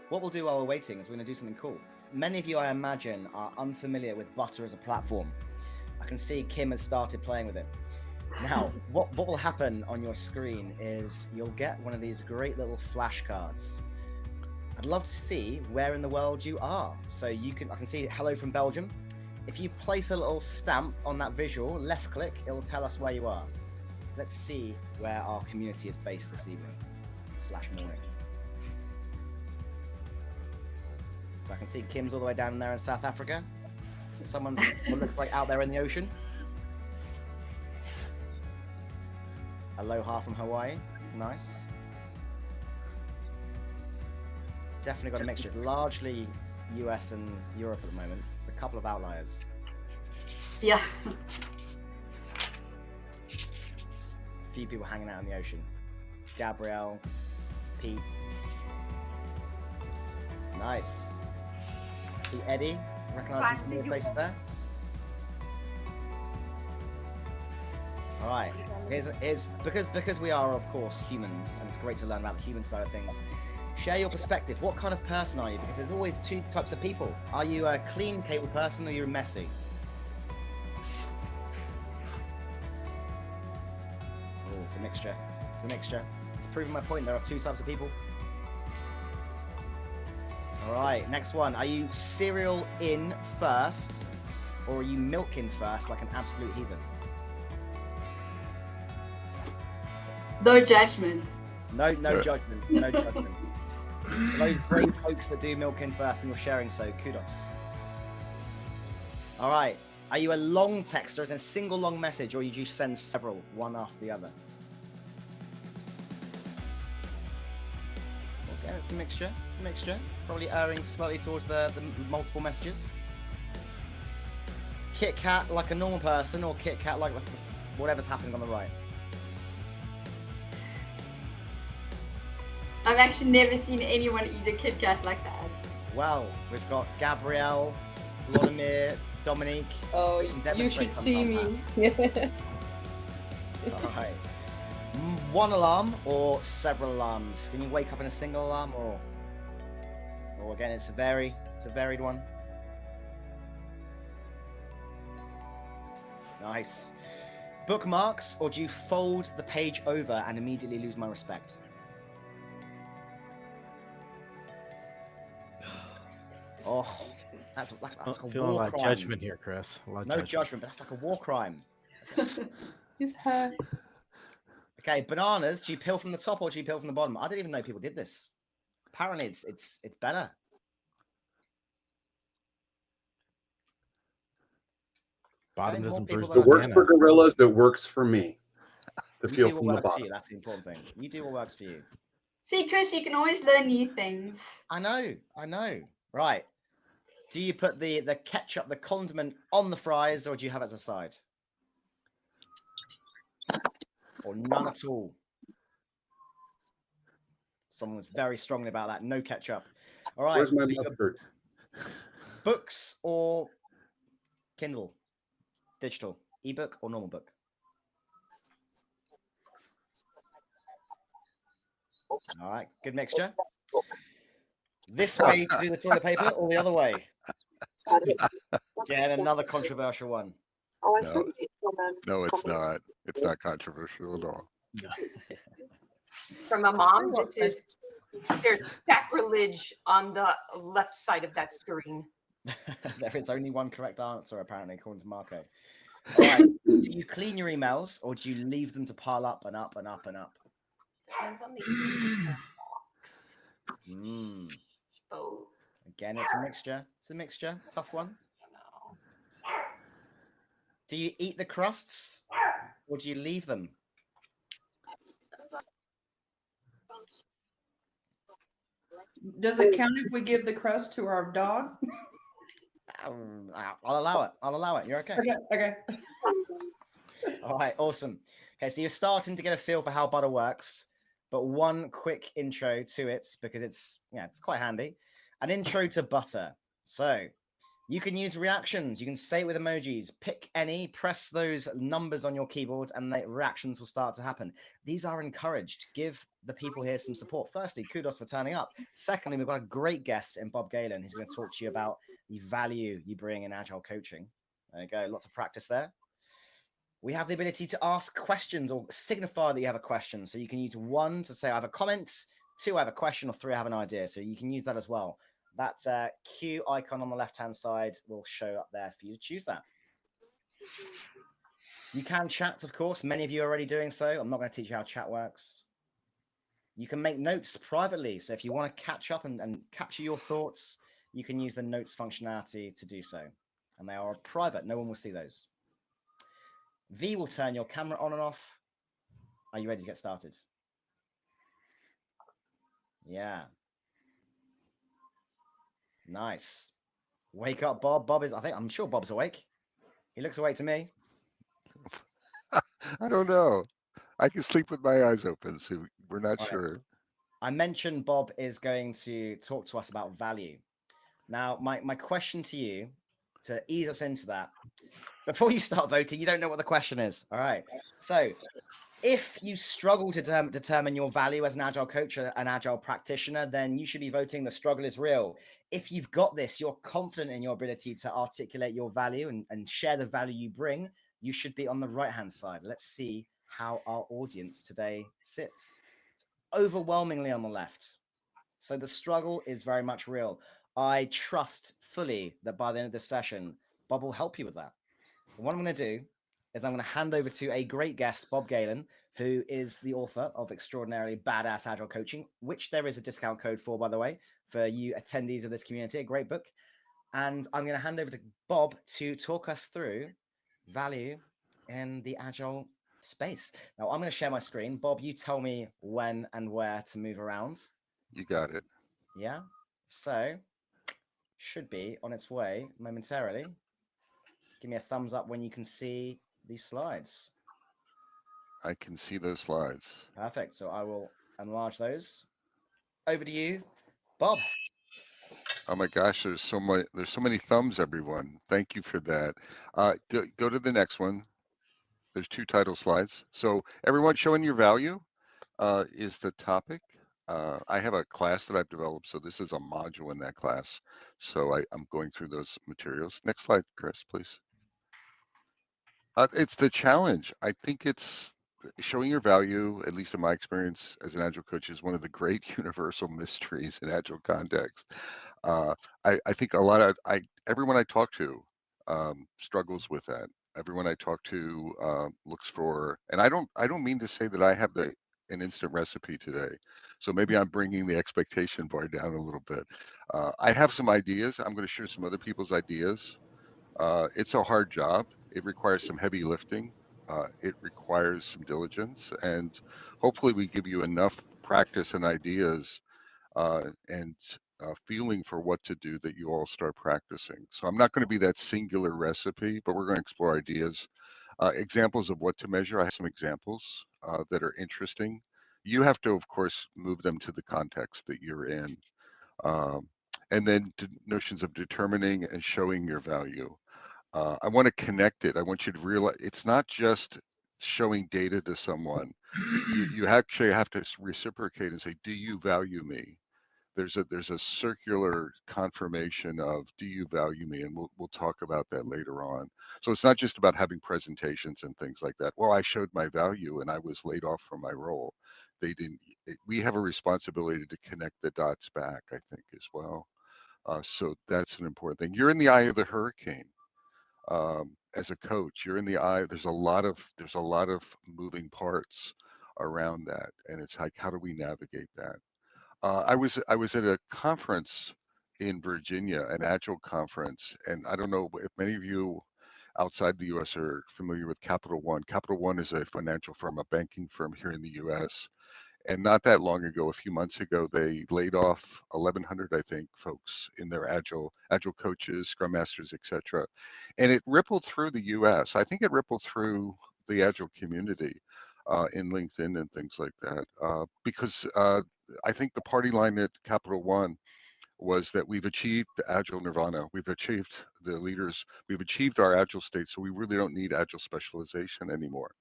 what we'll do while we're waiting is we're going to do something cool. Many of you, I imagine, are unfamiliar with butter as a platform. I can see Kim has started playing with it. Now, what will happen on your screen is you'll get one of these great little flashcards. I'd love to see where in the world you are. So I can see hello from Belgium. If you place a little stamp on that visual, left click, it'll tell us where you are. Let's see where our community is based this evening / morning. So I can see Kim's all the way down there in South Africa. Someone's looks like out there in the ocean. Aloha from Hawaii. Nice. Definitely got a mixture. It's largely US and Europe at the moment. A couple of outliers. Yeah. A few people hanging out in the ocean. Gabrielle, Pete. Nice. See Eddie. Recognize some familiar faces there. All right. Here's because we are, of course, humans, and it's great to learn about the human side of things. Share your perspective. What kind of person are you? Because there's always two types of people. Are you a clean, capable person, or you're messy? Oh, it's a mixture. It's a mixture. It's proving my point. There are two types of people. All right, next one. Are you cereal in first, or are you milk in first, like an absolute heathen? No judgment. No judgment. No judgment. For those brave folks that do milk in first and you're sharing, so kudos. All right. Are you a long texter, as in a single long message, or you just send several, one after the other? Okay, it's a mixture. It's a mixture. Probably erring slightly towards the multiple messages. Kit Kat like a normal person, or Kit Kat like whatever's happening on the right? I've actually never seen anyone eat a Kit Kat like that. Well, we've got Gabrielle, Vladimir, Dominique. Oh, you should see me. All right. One alarm or several alarms? Can you wake up in a single alarm, or again, it's a varied one. Nice. Bookmarks, or do you fold the page over and immediately lose my respect? Oh, that's like a feeling war a lot of crime. judgment here, Chris. No judgment, but that's like a war crime. His hurts. Okay, bananas. Do you peel from the top or do you peel from the bottom? I didn't even know people did this. Apparently, it's better. Bottom doesn't bruise It works for gorillas. It works for me. To You feel do from what the works for bottom. you. That's the important thing. You do what works for you. See, Chris, you can always learn new things. I know. Right. Do you put the ketchup, the condiment on the fries, or do you have it as a side? Or none at all? Someone was very strongly about that. No ketchup. All right. Where's my mustard? Books or Kindle? Digital? Ebook or normal book? All right. Good mixture. This way to do the toilet paper or the other way? Again, another controversial one. No, it's not. It's not controversial at all. From my mom, there's sacrilege on the left side of that screen. There is only one correct answer, apparently, according to Marco. All right. Do you clean your emails, or do you leave them to pile up and up and up and up? Depends on the box. Both. Again, it's a mixture. It's a mixture. Tough one. Do you eat the crusts, or do you leave them? Does it count if we give the crust to our dog? I'll allow it. You're okay. Okay. All right, awesome. Okay, so you're starting to get a feel for how butter works, but one quick intro to it, because it's quite handy. An intro to butter. So You can use reactions. You can say it with emojis. Pick any, press those numbers on your keyboard, and the reactions will start to happen. These are encouraged. Give the people here some support. Firstly, kudos for turning up. Secondly, we've got a great guest in Bob Galen who's going to talk to you about the value you bring in Agile coaching. There you go. Lots of practice there. We have the ability to ask questions or signify that you have a question. So you can use 1 to say I have a comment, 2 I have a question, or 3 I have an idea. So you can use that as well. That Q icon on the left-hand side will show up there for you to choose that. You can chat, of course. Many of you are already doing so. I'm not going to teach you how chat works. You can make notes privately. So if you want to catch up and capture your thoughts, you can use the notes functionality to do so. And they are private. No one will see those. V will turn your camera on and off. Are you ready to get started? Yeah. Nice. Wake up, Bob. I'm sure Bob's awake. He looks awake to me. I don't know. I can sleep with my eyes open, so we're not All right. sure. I mentioned Bob is going to talk to us about value. Now, my question to you, to ease us into that, before you start voting, you don't know what the question is. All right. So if you struggle to determine your value as an Agile coach or an Agile practitioner, then you should be voting the struggle is real. If you've got this, you're confident in your ability to articulate your value and share the value you bring, you should be on the right-hand side. Let's see how our audience today sits. It's overwhelmingly on the left. So the struggle is very much real. I trust fully that by the end of this session, Bob will help you with that. And what I'm going to do is I'm going to hand over to a great guest, Bob Galen, who is the author of Extraordinarily Badass Agile Coaching, which there is a discount code for, by the way, for you attendees of this community. A great book. And I'm going to hand over to Bob to talk us through value in the Agile space. Now, I'm going to share my screen. Bob, you tell me when and where to move around. You got it. Yeah. So, should be on its way momentarily. Give me a thumbs up when you can see these slides. I can see those slides. Perfect. So I will enlarge those. Over to you, Bob. Oh my gosh, there's so many thumbs, everyone. Thank you for that. Go to the next one. There's 2 title slides. So everyone, showing your value is the topic. I have a class that I've developed, so this is a module in that class. So I'm going through those materials. Next slide, Chris, please. It's the challenge. I think it's showing your value, at least in my experience as an Agile coach, is one of the great universal mysteries in Agile context. I think everyone I talk to struggles with that. Everyone I talk to looks for, and I don't mean to say that I have an instant recipe today. So maybe I'm bringing the expectation bar down a little bit. I have some ideas. I'm going to share some other people's ideas. It's a hard job. It requires some heavy lifting. It requires some diligence, and hopefully we give you enough practice and ideas and feeling for what to do that you all start practicing. So I'm not going to be that singular recipe, but we're going to explore ideas, examples of what to measure. I have some examples that are interesting. You have to, of course, move them to the context that you're in. And then notions of determining and showing your value. I want to connect it. I want you to realize it's not just showing data to someone. You actually have to reciprocate and say, do you value me? There's a circular confirmation of, do you value me? And we'll talk about that later on. So it's not just about having presentations and things like that. Well, I showed my value and I was laid off from my role. They didn't. We have a responsibility to connect the dots back, I think, as well. So that's an important thing. You're in the eye of the hurricane. As a coach, you're in the eye. There's a lot of moving parts around that, and it's like, how do we navigate that? I was at a conference in Virginia, an Agile conference, and I don't know if many of you outside the U.S. are familiar with Capital One. Capital One is a financial firm, a banking firm here in the U.S. And not that long ago, a few months ago, they laid off 1,100, I think, folks in their Agile coaches, Scrum Masters, etc. And it rippled through the U.S. I think it rippled through the Agile community in LinkedIn and things like that, because I think the party line at Capital One was that we've achieved the Agile Nirvana. We've achieved the leaders. We've achieved our Agile state. So we really don't need Agile specialization anymore.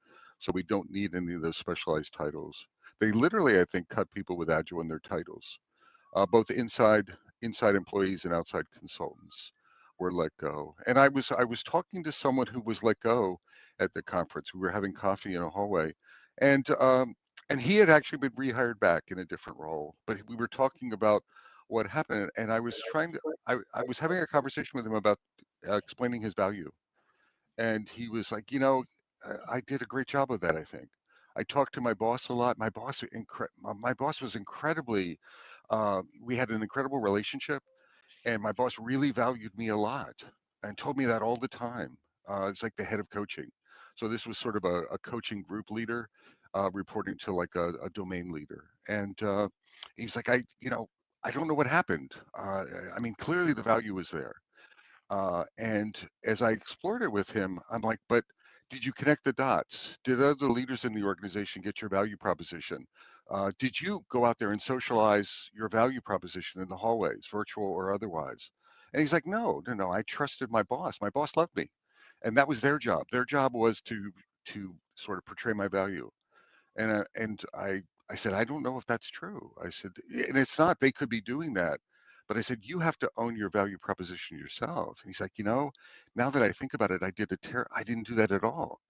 So we don't need any of those specialized titles. They literally, I think, cut people with Agile in their titles. Both inside employees and outside consultants were let go. And I was talking to someone who was let go at the conference. We were having coffee in a hallway, and he had actually been rehired back in a different role. But we were talking about what happened, and I was having a conversation with him about explaining his value, and he was like, I did a great job of that, I think. I talked to my boss a lot. My boss was incredibly, we had an incredible relationship, and my boss really valued me a lot and told me that all the time. It's like the head of coaching. So this was sort of a coaching group leader, reporting to like a domain leader. And he's like, I don't know what happened. I mean, clearly the value was there. And as I explored it with him, I'm like, but did you connect the dots? Did other leaders in the organization get your value proposition? Did you go out there and socialize your value proposition in the hallways, virtual or otherwise? And he's like, no, no, no. I trusted my boss. My boss loved me, and that was their job. Their job was to sort of portray my value. And I said, I don't know if that's true. I said, and it's not. They could be doing that, but I said, you have to own your value proposition yourself. And he's like, now that I think about it, I didn't do that at all.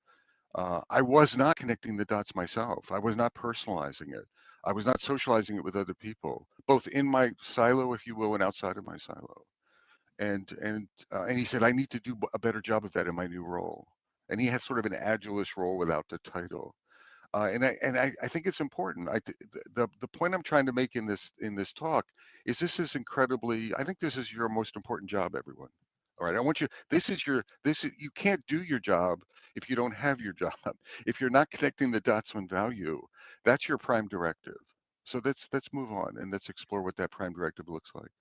I was not connecting the dots myself. I was not personalizing it. I was not socializing it with other people, both in my silo, if you will, and outside of my silo. And he said, I need to do a better job of that in my new role. And he has sort of an agilist role without the title. And I think it's important. The point I'm trying to make in this talk is this is incredibly. I think this is your most important job, everyone. All right, I want you. This is you can't do your job if you don't have your job. If you're not connecting the dots on value, that's your prime directive. So let's move on and let's explore what that prime directive looks like.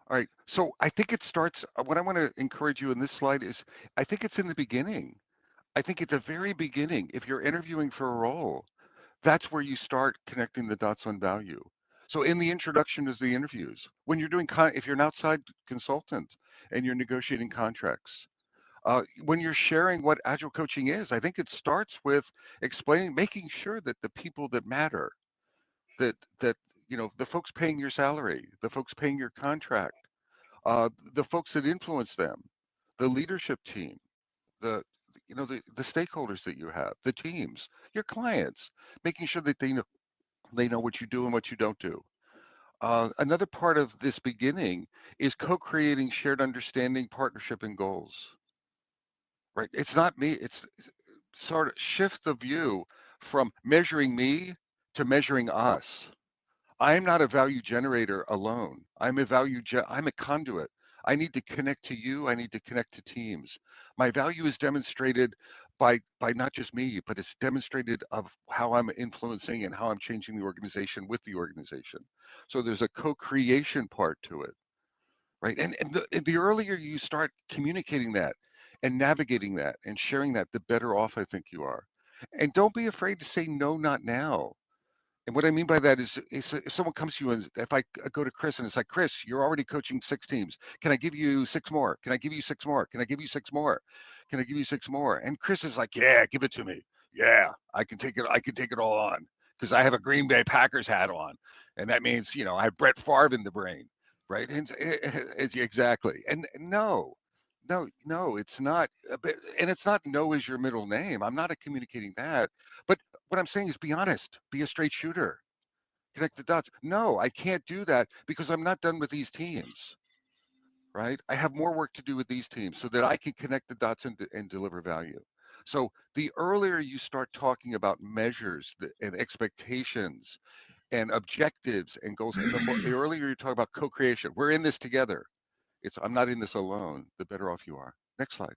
All right. So I think it starts. What I want to encourage you in this slide is, I think it's in the beginning. I think at the very beginning, if you're interviewing for a role, that's where you start connecting the dots on value. So in the introduction to the interviews, when you're doing, if you're an outside consultant and you're negotiating contracts, when you're sharing what Agile coaching is, I think it starts with explaining, making sure that the people that matter, that the folks paying your salary, the folks paying your contract, the folks that influence them, the leadership team, the the stakeholders that you have, the teams, your clients, making sure that they know what you do and what you don't do. Another part of this beginning is co-creating shared understanding, partnership, and goals. Right? It's not me. It's sort of shift the view from measuring me to measuring us. I'm not a value generator alone. I'm a conduit. I need to connect to you. I need to connect to teams. My value is demonstrated by not just me, but it's demonstrated of how I'm influencing and how I'm changing the organization with the organization. So there's a co-creation part to it, right? And the earlier you start communicating that and navigating that and sharing that, the better off I think you are. And don't be afraid to say no, not now. And what I mean by that is if someone comes to you and if I go to Chris and it's like, Chris, you're already coaching 6 teams. Can I give you 6 more? Can I give you 6 more? Can I give you 6 more? Can I give you 6 more? And Chris is like, yeah, give it to me. Yeah, I can take it. I can take it all on because I have a Green Bay Packers hat on, and that means I have Brett Favre in the brain, right? And it's exactly. And no, no, no, it's not. And it's not no is your middle name. I'm not communicating that. But what I'm saying is be honest, be a straight shooter, connect the dots. No, I can't do that because I'm not done with these teams, right? I have more work to do with these teams so that I can connect the dots and deliver value. So the earlier you start talking about measures and expectations and objectives and goals, and the earlier you talk about co-creation, we're in this together. I'm not in this alone, the better off you are. Next slide.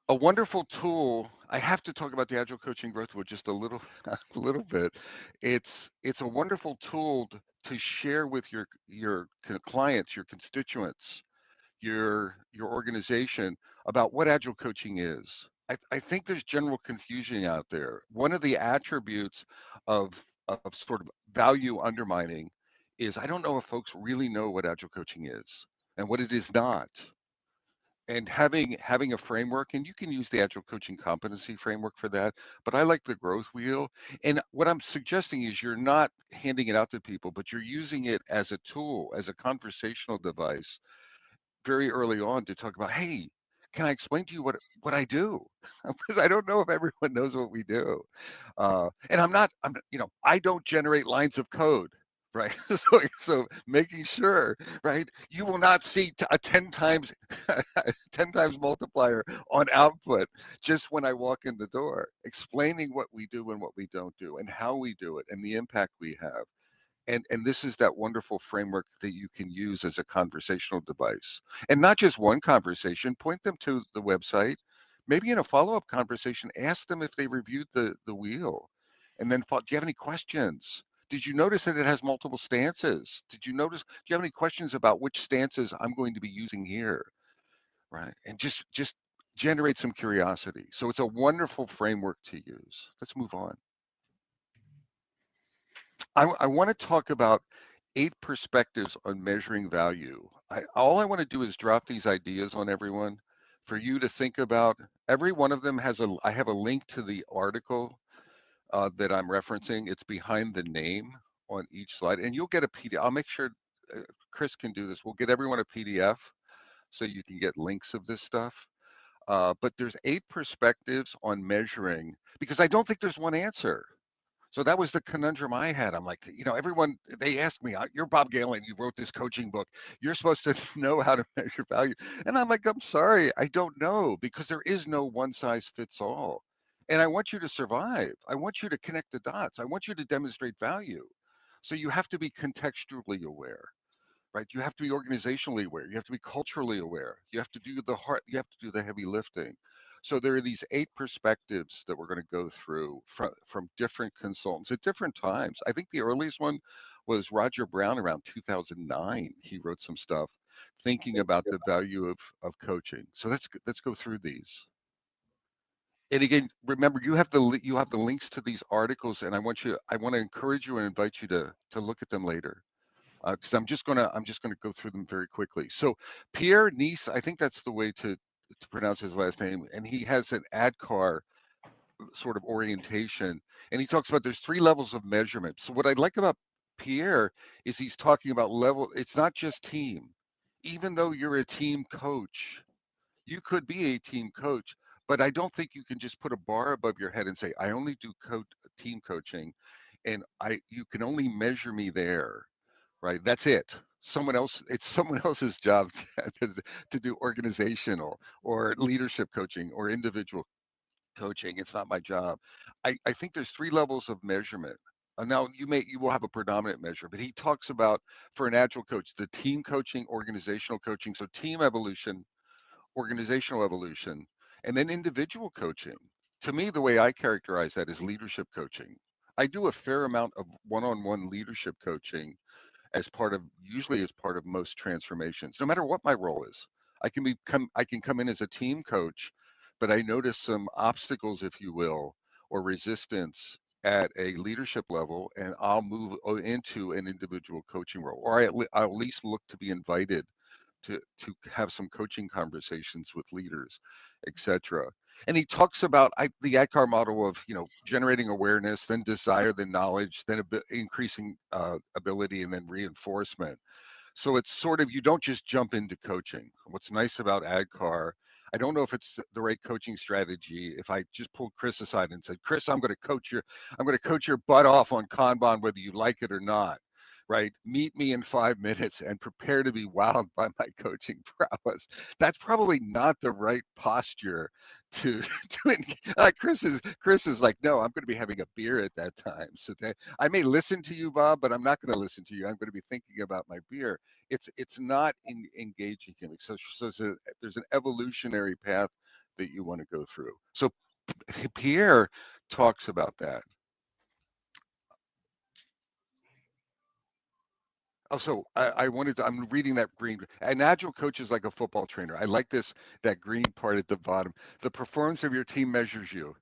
A wonderful tool. I have to talk about the Agile Coaching Growth Tool just a little, a little bit. It's a wonderful tool to share with your clients, your constituents, your organization about what Agile coaching is. I think there's general confusion out there. One of the attributes of sort of value undermining is I don't know if folks really know what agile coaching is and what it is not. And having a framework, and you can use the agile coaching competency framework for that, but I like the growth wheel. And what I'm suggesting is you're not handing it out to people, but you're using it as a tool, as a conversational device very early on to talk about, hey, can I explain to you what I do? Because I don't know if everyone knows what we do. And I don't generate lines of code, right? So making sure, right, you will not see a 10 times 10 times multiplier on output just when I walk in the door, explaining what we do and what we don't do and how we do it and the impact we have. And this is that wonderful framework that you can use as a conversational device. And not just one conversation, point them to the website. Maybe in a follow-up conversation, ask them if they reviewed the wheel. And then, do you have any questions? Did you notice that it has multiple stances? Do you have any questions about which stances I'm going to be using here? Right. And just generate some curiosity. So it's a wonderful framework to use. Let's move on. I want to talk about 8 perspectives on measuring value. All I want to do is drop these ideas on everyone for you to think about. Every one of them I have a link to the article that I'm referencing. It's behind the name on each slide, and you'll get a PDF. I'll make sure Chris can do this. We'll get everyone a PDF so you can get links of this stuff. But there's 8 perspectives on measuring, because I don't think there's one answer. So that was the conundrum I had. I'm like, everyone, they ask me, you're Bob Galen, you wrote this coaching book. You're supposed to know how to measure value. And I'm like, I'm sorry, I don't know, because there is no one size fits all. And I want you to survive. I want you to connect the dots. I want you to demonstrate value. So you have to be contextually aware, right? You have to be organizationally aware. You have to be culturally aware. You have to do the heavy lifting. So there are these 8 perspectives that we're going to go through from different consultants at different times. I think the earliest one was Roger Brown around 2009. He wrote some stuff thinking about the value of coaching. So let's go through these. And again, remember, you have the links to these articles, and I want to encourage you and invite you to look at them later, because I'm just gonna go through them very quickly. So Pierre Nice, I think that's the way to pronounce his last name, and he has an ADKAR sort of orientation, and he talks about there's 3 levels of measurement. So what I like about Pierre is he's talking about level. It's not just team. Even though you're a team coach, you could be a team coach, but I don't think you can just put a bar above your head and say, I only do team coaching, and you can only measure me there. Right, that's it. It's someone else's job to do organizational or leadership coaching or individual coaching. It's not my job. I think there's 3 levels of measurement. Now you will have a predominant measure, but he talks about, for an agile coach, the team coaching, organizational coaching. So team evolution, organizational evolution, and then individual coaching. To me, the way I characterize that is leadership coaching. I do a fair amount of one-on-one leadership coaching usually as part of most transformations, no matter what my role is. I can come in as a team coach, but I notice some obstacles, if you will, or resistance at a leadership level, and I'll move into an individual coaching role, or I'll at least look to be invited to have some coaching conversations with leaders, etc. And he talks about the ADKAR model of generating awareness, then desire, then knowledge, then increasing ability, and then reinforcement. So it's sort of, you don't just jump into coaching. What's nice about ADKAR, I don't know if it's the right coaching strategy if I just pulled Chris aside and said, Chris, I'm going to coach your butt off on Kanban whether you like it or not. Right? Meet me in 5 minutes and prepare to be wowed by my coaching prowess. That's probably not the right posture to Chris is like, no, I'm going to be having a beer at that time. So I may listen to you, Bob, but I'm not going to listen to you. I'm going to be thinking about my beer. It's not engaging him. So there's an evolutionary path that you want to go through. So Pierre talks about that. Oh, so I wanted to, I'm reading that green. An agile coach is like a football trainer. I like this, that green part at the bottom. The performance of your team measures you.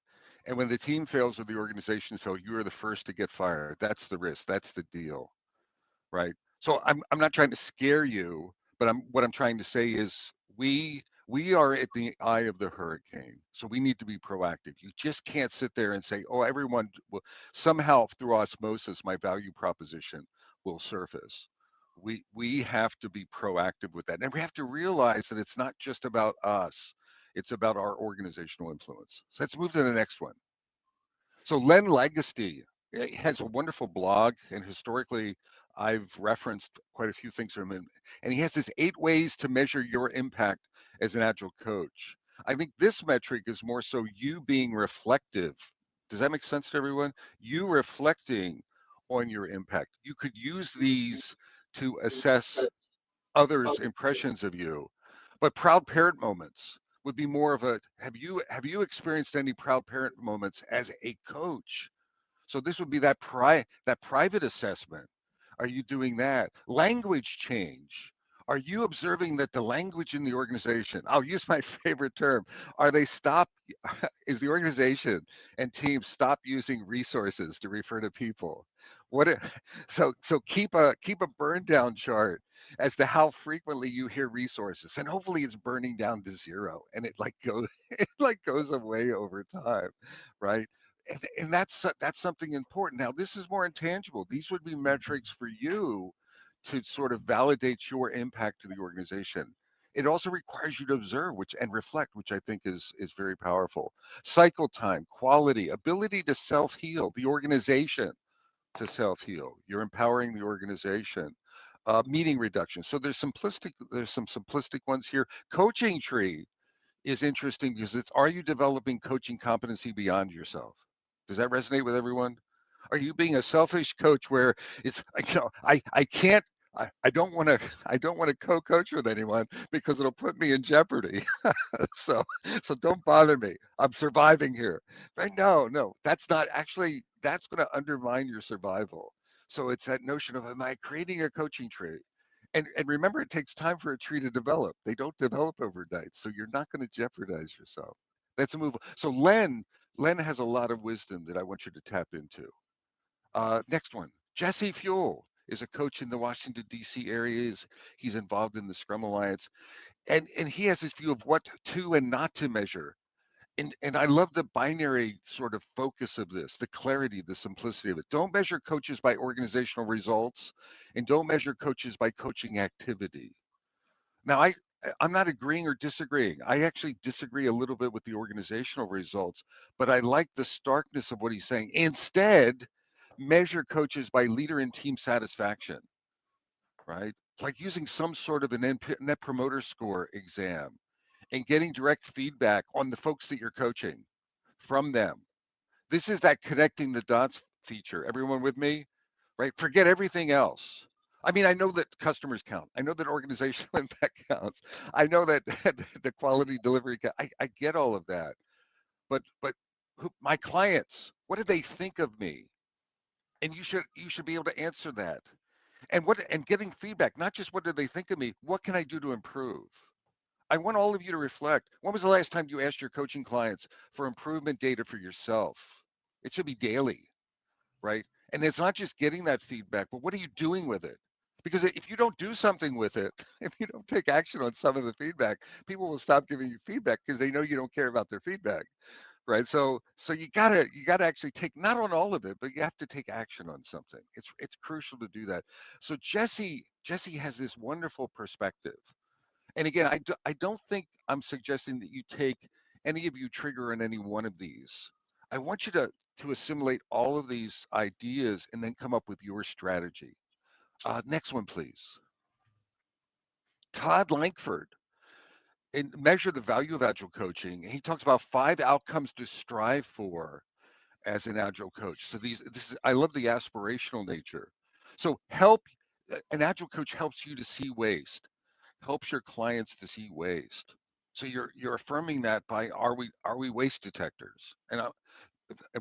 And when the team fails or the organization fails, you are the first to get fired. That's the risk. That's the deal. Right. So I'm not trying to scare you, but what I'm trying to say is we are at the eye of the hurricane. So we need to be proactive. You just can't sit there and say, oh, everyone will somehow through osmosis, my value proposition will surface. We have to be proactive with that. And we have to realize that it's not just about us, it's about our organizational influence. So let's move to the next one. So Len Legacy has a wonderful blog, and historically, I've referenced quite a few things from him. And he has this 8 ways to measure your impact as an agile coach. I think this metric is more so you being reflective. Does that make sense to everyone? You reflecting on your impact. You could use these to assess others' impressions of you. But proud parent moments would be more of a have you experienced any proud parent moments as a coach? So this would be that private assessment. Are you doing that? Language change. Are you observing that the language in the organization, I'll use my favorite term, are they stop, is the organization and team stop using resources to refer to people? What it, so keep a burn down chart as to how frequently you hear resources, and hopefully it's burning down to zero and it like goes it like goes away over time, right? And that's something important. Now, this is more intangible. These would be metrics for you to sort of validate your impact to the organization. It also requires you to observe which and reflect, which I think is very powerful. Cycle time, quality, ability to self-heal, the organization to self-heal. You're empowering the organization. Meeting reduction. So there's some simplistic ones here. Coaching tree is interesting because it's, are you developing coaching competency beyond yourself? Does that resonate with everyone? Are you being a selfish coach where it's, I can't, I don't want to I don't want to co-coach with anyone because it'll put me in jeopardy. so so don't bother me. I'm surviving here. Right? No, that's not actually, that's going to undermine your survival. So it's that notion of, am I creating a coaching tree? And remember, it takes time for a tree to develop. They don't develop overnight, so you're not going to jeopardize yourself. That's a move. So Len has a lot of wisdom that I want you to tap into. Next one, Jesse Fuel is a coach in the Washington D.C. area. He's involved in the Scrum Alliance, and he has this view of what to and not to measure. And I love the binary sort of focus of this, the clarity, the simplicity of it. Don't measure coaches by organizational results, and don't measure coaches by coaching activity. Now, I'm not agreeing or disagreeing. I actually disagree a little bit with the organizational results, but I like the starkness of what he's saying. Instead, measure coaches by leader and team satisfaction, right? Like using some sort of an net promoter score exam and getting direct feedback on the folks that you're coaching from them. This is that connecting the dots feature. Everyone with me? Right? Forget everything else. I mean, I know that customers count. I know that organizational impact counts. I know that the quality delivery. I get all of that. But my clients, what do they think of me? And you should be able to answer that. And getting feedback, not just what do they think of me, what can I do to improve? I want all of you to reflect. When was the last time you asked your coaching clients for improvement data for yourself? It should be daily, right? And it's not just getting that feedback, but what are you doing with it? Because if you don't do something with it, if you don't take action on some of the feedback, people will stop giving you feedback because they know you don't care about their feedback, right? So you gotta actually take, not on all of it, but you have to take action on something. It's crucial to do that. So Jesse has this wonderful perspective. And again, I don't think I'm suggesting that you take any of you trigger in any one of these. I want you to assimilate all of these ideas and then come up with your strategy. Next one, please. Todd Lankford, in Measure the Value of Agile Coaching, he talks about 5 outcomes to strive for as an Agile coach. So I love the aspirational nature. So an Agile coach helps you to see waste, helps your clients to see waste. So you're affirming that by, are we waste detectors? And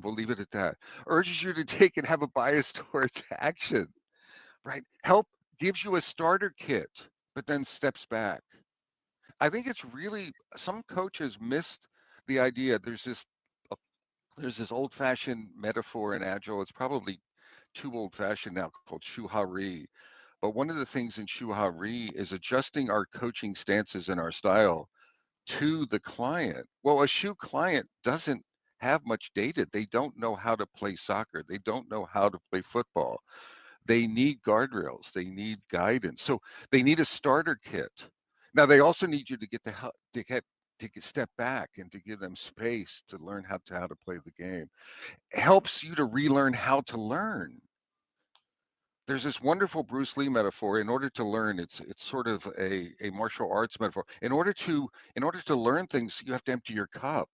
we'll leave it at that. Urges you to take and have a bias towards action, right? gives you a starter kit, but then steps back. I think it's really, some coaches missed the idea. There's this old-fashioned metaphor in Agile. It's probably too old-fashioned now, called shuhari. But one of the things in shuhari is adjusting our coaching stances and our style to the client. Well, a shoe client doesn't have much data. They don't know how to play soccer. They don't know how to play football. They need guardrails. They need guidance. So they need a starter kit. Now they also need you to get the help to get take a step back and to give them space to learn how to play the game. It helps you to relearn how to learn. There's this wonderful Bruce Lee metaphor. In order to learn, it's sort of a martial arts metaphor. In order to learn things, you have to empty your cup.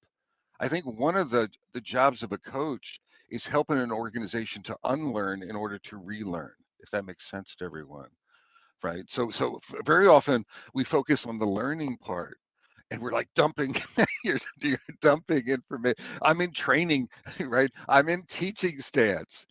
I think one of the jobs of a coach is helping an organization to unlearn in order to relearn, if that makes sense to everyone, right? So very often we focus on the learning part, and we're like dumping you're dumping information. I'm in training, right? I'm in teaching stance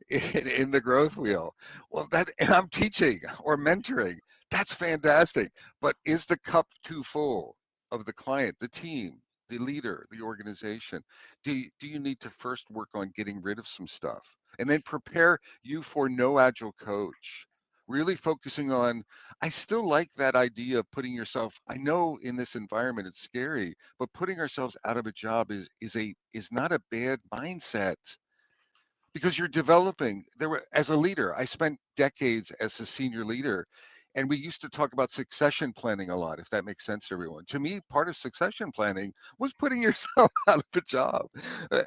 in the growth wheel. Well, that, and I'm teaching or mentoring. That's fantastic. But is the cup too full of the client, the team, the leader, the organization? Do you need to first work on getting rid of some stuff and then prepare you for no agile coach? Really focusing on, I still like that idea of putting yourself, I know in this environment it's scary, but putting ourselves out of a job is not a bad mindset, because you're developing. As a leader, I spent decades as a senior leader, and we used to talk about succession planning a lot, if that makes sense to everyone. To me, part of succession planning was putting yourself out of a job,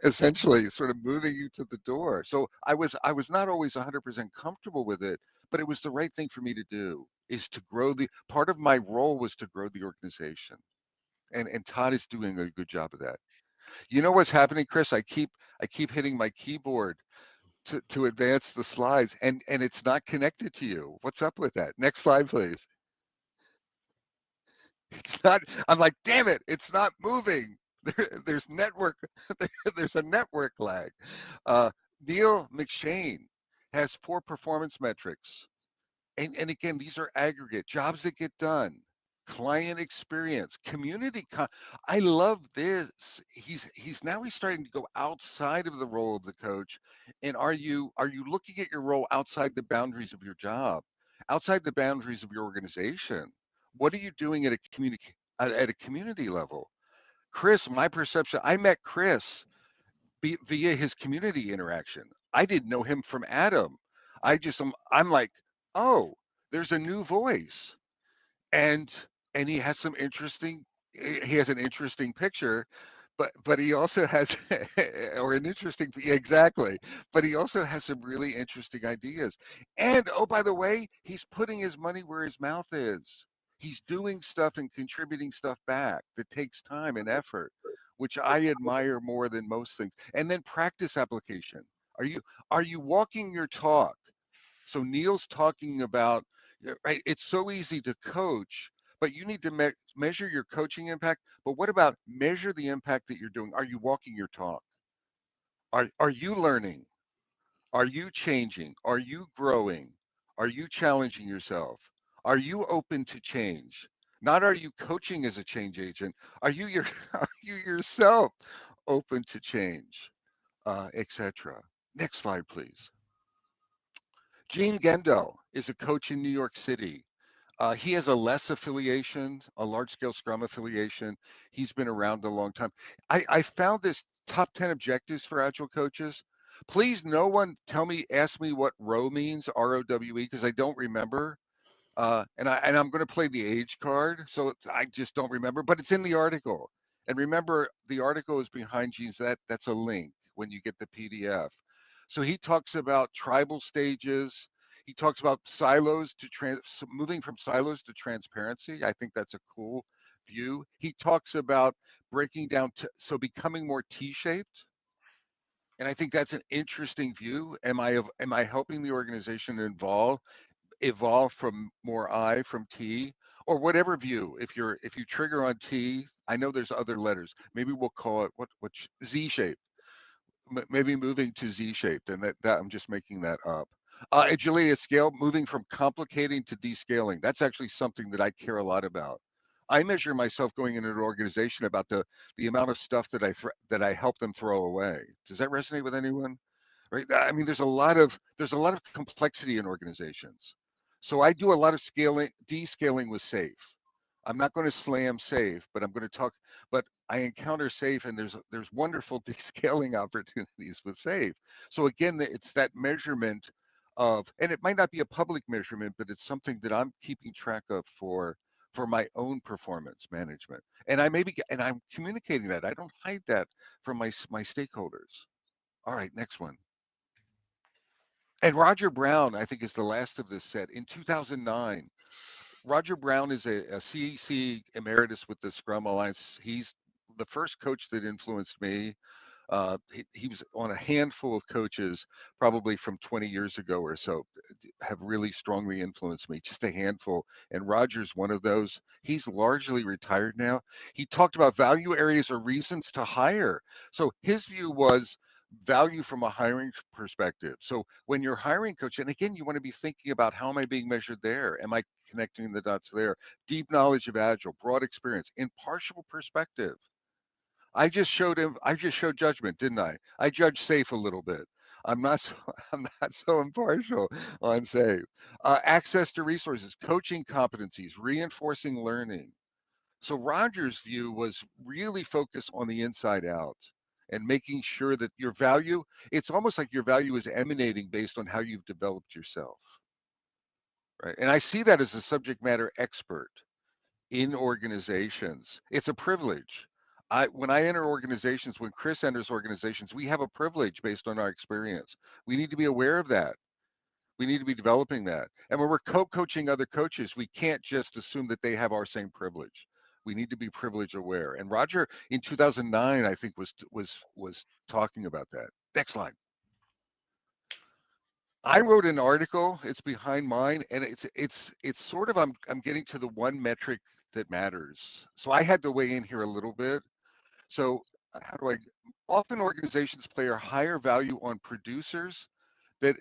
essentially sort of moving you to the door. So I was not always 100% comfortable with it, but it was the right thing for me to do, is to grow the part of my role was to grow the organization. And Todd is doing a good job of that. You know what's happening, Chris? I keep hitting my keyboard to advance the slides, and it's not connected to you. What's up with that? Next slide, please. It's not. I'm like, damn it, it's not moving. There's network. There's a network lag. Uh, Neil McShane has 4 performance metrics. And again, these are aggregate jobs that get done, client experience, I love this. He's starting to go outside of the role of the coach. And are you looking at your role outside the boundaries of your job, outside the boundaries of your organization? What are you doing at a community level? Chris, my perception, I met Chris via his community interaction. I didn't know him from Adam. I'm like, oh, there's a new voice, and he has he has an interesting picture, but he also has or an interesting, exactly, but he also has some really interesting ideas. And oh, by the way, he's putting his money where his mouth is. He's doing stuff and contributing stuff back that takes time and effort, which I admire more than most things. And then practice application. Are you walking your talk? So Neil's talking about, right, it's so easy to coach, but you need to measure your coaching impact. But what about measure the impact that you're doing? Are you walking your talk? Are you learning? Are you changing? Are you growing? Are you challenging yourself? Are you open to change? Not are you coaching as a change agent? Are you your are you yourself open to change, etc. Next slide, please. Gene Gendo is a coach in New York City. He has a less affiliation, a large scale Scrum affiliation. He's been around a long time. I found this top 10 objectives for Agile coaches. Please, no one ask me what ROW means, ROWE, because I don't remember. And I'm going to play the age card, so I just don't remember. But it's in the article, and remember, the article is behind Gene's. That's a link when you get the PDF. So he talks about tribal stages. He talks about moving from silos to transparency. I think that's a cool view. He talks about breaking down, so becoming more T-shaped. And I think that's an interesting view. Am I helping the organization evolve from more I from T, or whatever view? If you trigger on T, I know there's other letters. Maybe we'll call it what Z shape. Maybe moving to Z shaped, and that I'm just making that up. Agility at scale, moving from complicating to descaling. That's actually something that I care a lot about. I measure myself going into an organization about the amount of stuff that I help them throw away. Does that resonate with anyone? Right? I mean, there's a lot of complexity in organizations. So I do a lot of descaling with safe. I'm not going to slam safe, but I'm going to talk. But I encounter safe, and there's wonderful descaling opportunities with safe. So again, it's that measurement of, and it might not be a public measurement, but it's something that I'm keeping track of for my own performance management. And I'm communicating that. I don't hide that from my stakeholders. All right, next one. And Roger Brown, I think, is the last of this set. In 2009, Roger Brown is a CEC emeritus with the Scrum Alliance. He's the first coach that influenced me. He was on a handful of coaches, probably from 20 years ago or so, have really strongly influenced me. Just a handful. And Roger's one of those. He's largely retired now. He talked about value areas or reasons to hire. So his view was value from a hiring perspective. So when you're hiring coach, and again, you want to be thinking about how am I being measured there? Am I connecting the dots there? Deep knowledge of Agile, broad experience, impartial perspective. I just showed judgment, didn't I? I judge safe a little bit. I'm not so, I'm not so impartial on safe. Access to resources, coaching competencies, reinforcing learning. So Roger's view was really focused on the inside out and making sure that your value, it's almost like your value is emanating based on how you've developed yourself. Right. And I see that as a subject matter expert in organizations. It's a privilege. When I enter organizations, when Chris enters organizations, we have a privilege based on our experience. We need to be aware of that. We need to be developing that. And when we're co-coaching other coaches, we can't just assume that they have our same privilege. We need to be privilege aware. And Roger in 2009, I think was talking about that. Next slide. I wrote an article. It's behind mine, and it's sort of I'm getting to the one metric that matters. So I had to weigh in here a little bit. So how do I? Often organizations play a higher value on producers that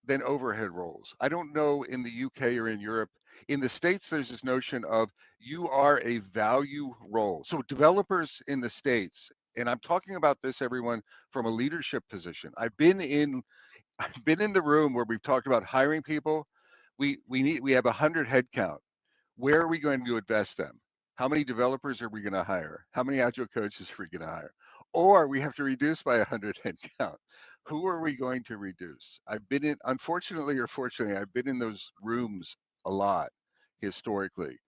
than overhead roles. I don't know in the UK or in Europe. In the States, there's this notion of you are a value role. So developers in the States, and I'm talking about this, everyone, from a leadership position. I've been in the room where we've talked about hiring people. We have 100 headcount. Where are we going to invest them? How many developers are we going to hire? How many agile coaches are we going to hire? Or we have to reduce by 100 headcount. Who are we going to reduce? I've been in, unfortunately or fortunately, I've been in those rooms a lot historically.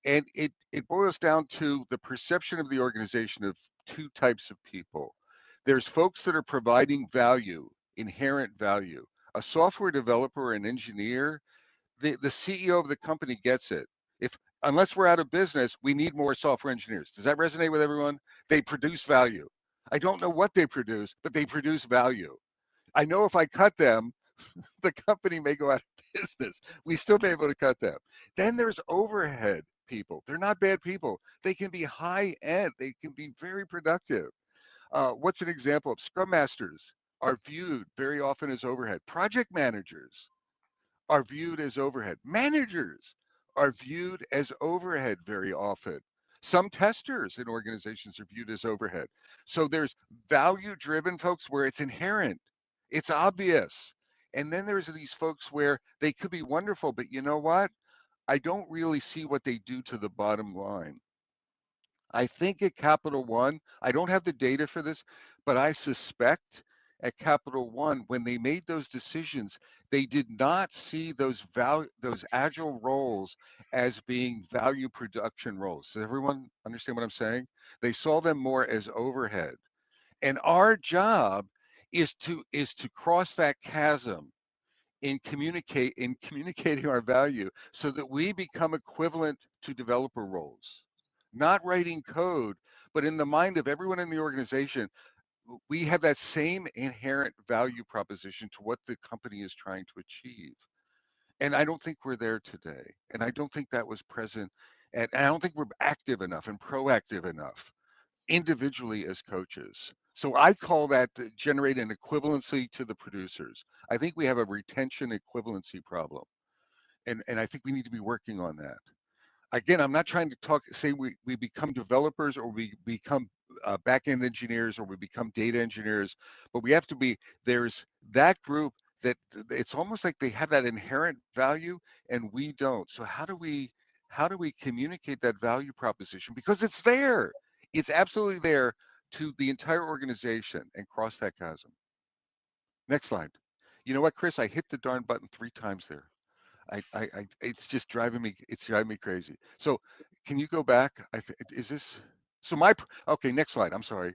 And it boils down to the perception of the organization of two types of people. There's folks that are providing value, inherent value. A software developer or an engineer, the CEO of the company gets it. If unless we're out of business, we need more software engineers. Does that resonate with everyone? They produce value. I don't know what they produce, but they produce value. I know if I cut them, the company may go out of business. We still be able to cut them. Then there's overhead people. They're not bad people. They can be high end. They can be very productive. What's an example of Scrum Masters are viewed very often as overhead. Project managers are viewed as overhead. Managers are viewed as overhead very often. Some testers in organizations are viewed as overhead. So there's value driven folks where it's inherent, it's obvious. And then there's these folks where they could be wonderful, but you know what? I don't really see what they do to the bottom line. I think at Capital One, I don't have the data for this, but I suspect at Capital One, when they made those decisions, they did not see those agile roles as being value production roles. Does everyone understand what I'm saying? They saw them more as overhead. And our job is to cross that chasm in communicating our value so that we become equivalent to developer roles, not writing code, but in the mind of everyone in the organization, we have that same inherent value proposition to what the company is trying to achieve. And I don't think we're there today. And I don't think that was present. And I don't think we're active enough and proactive enough individually as coaches. So I call that to generate an equivalency to the producers. I think we have a retention equivalency problem. And I think we need to be working on that. Again, I'm not trying to say we become developers or we become back-end engineers or we become data engineers, but we have to be, there's that group that it's almost like they have that inherent value and we don't. So how do we communicate that value proposition? Because it's there. It's absolutely there to the entire organization and cross that chasm. Next slide. You know what, Chris? I hit the darn button 3 times there. It's just driving me. It's driving me crazy. So, can you go back? Is this? So okay. Next slide. I'm sorry.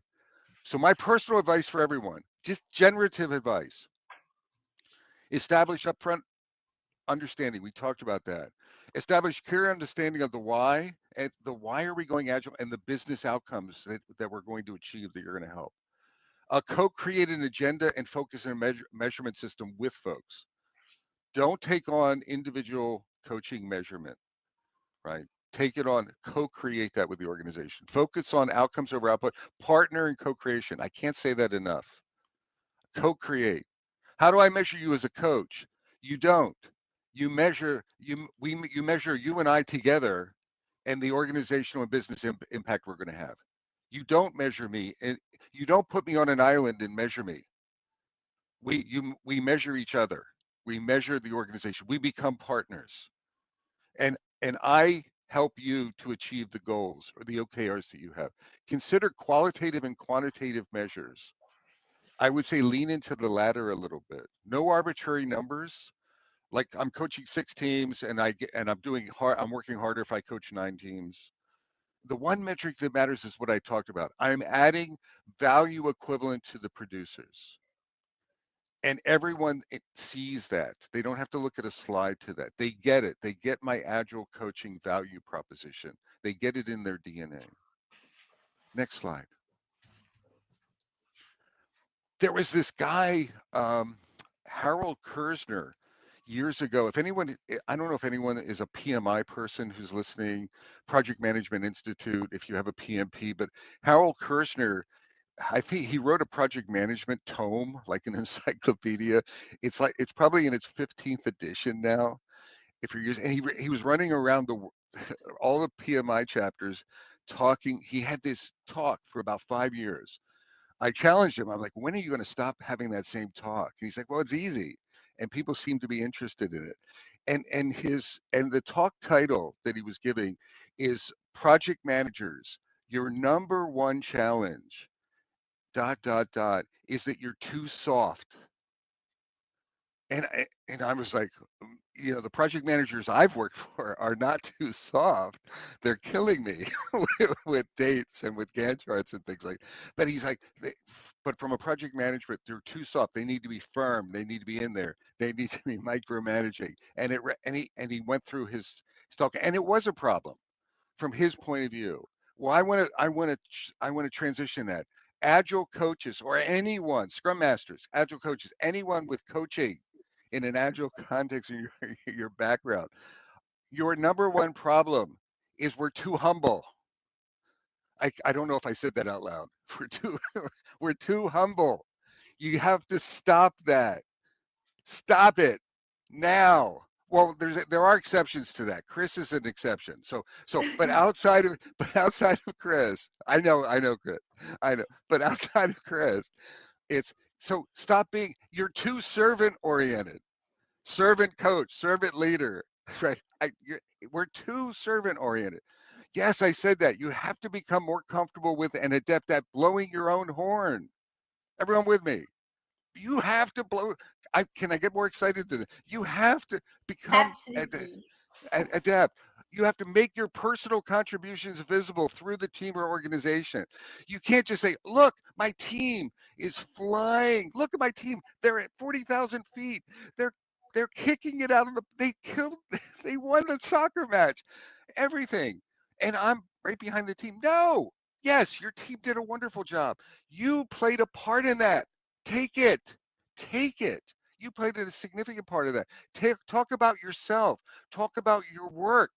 So my personal advice for everyone, just generative advice. Establish upfront understanding. We talked about that. Establish clear understanding of the why, and the why are we going agile, and the business outcomes that we're going to achieve that you're going to help. Co-create an agenda and focus on a measurement system with folks. Don't take on individual coaching measurement, right? Take it on, co-create that with the organization. Focus on outcomes over output, partner in co-creation. I can't say that enough. Co-create. How do I measure you as a coach? You don't. You measure you measure you and I together and the organizational and business impact we're going to have. You don't measure me, and you don't put me on an island and measure me. We measure each other. We measure the organization. We become partners. And I help you to achieve the goals or the OKRs that you have. Consider qualitative and quantitative measures. I would say lean into the latter a little bit. No arbitrary numbers. Like I'm coaching 6 teams and I'm doing hard, I'm working harder if I coach 9 teams. The one metric that matters is what I talked about. I'm adding value equivalent to the producers. And everyone sees that. They don't have to look at a slide to that. They get it. They get my agile coaching value proposition. They get it in their DNA. Next slide. There was this guy, Harold Kersner, years ago. If anyone, I don't know if anyone is a PMI person who's listening, Project Management Institute, if you have a PMP, but Harold Kersner, I think he wrote a project management tome, like an encyclopedia. It's probably in its 15th edition now. If you're using, and he was running around all the PMI chapters talking. He had this talk for about 5 years. I challenged him. I'm like, when are you going to stop having that same talk? And he's like, well, it's easy, and people seem to be interested in it. And the talk title that he was giving is Project Managers, your number one challenge is that you're too soft. And I was like, the project managers I've worked for are not too soft. They're killing me with dates and with Gantt charts and things like. But he's like, but from a project management, they're too soft. They need to be firm. They need to be in there. They need to be micromanaging. And he went through his talk, and it was a problem from his point of view. Well, I want to transition that. Agile coaches or anyone, Scrum Masters, Agile coaches, anyone with coaching in an Agile context in your background, your number one problem is we're too humble. I don't know if I said that out loud. We're too humble. You have to stop that. Stop it now. Well, there are exceptions to that. Chris is an exception. But outside of Chris, I know Chris, I know. But outside of Chris, stop being. You're too servant oriented, servant coach, servant leader, right? We're too servant oriented. Yes, I said that. You have to become more comfortable with and adept at blowing your own horn. Everyone with me? You have to blow. Can I get more excited than it? You have to become Absolutely. adept. You have to make your personal contributions visible through the team or organization. You can't just say, look, my team is flying. Look at my team. They're at 40,000 feet. They're kicking it out of they won the soccer match, everything. And I'm right behind the team. No, yes, your team did a wonderful job. You played a part in that. Take it. You played a significant part of that. Talk about yourself. Talk about your work.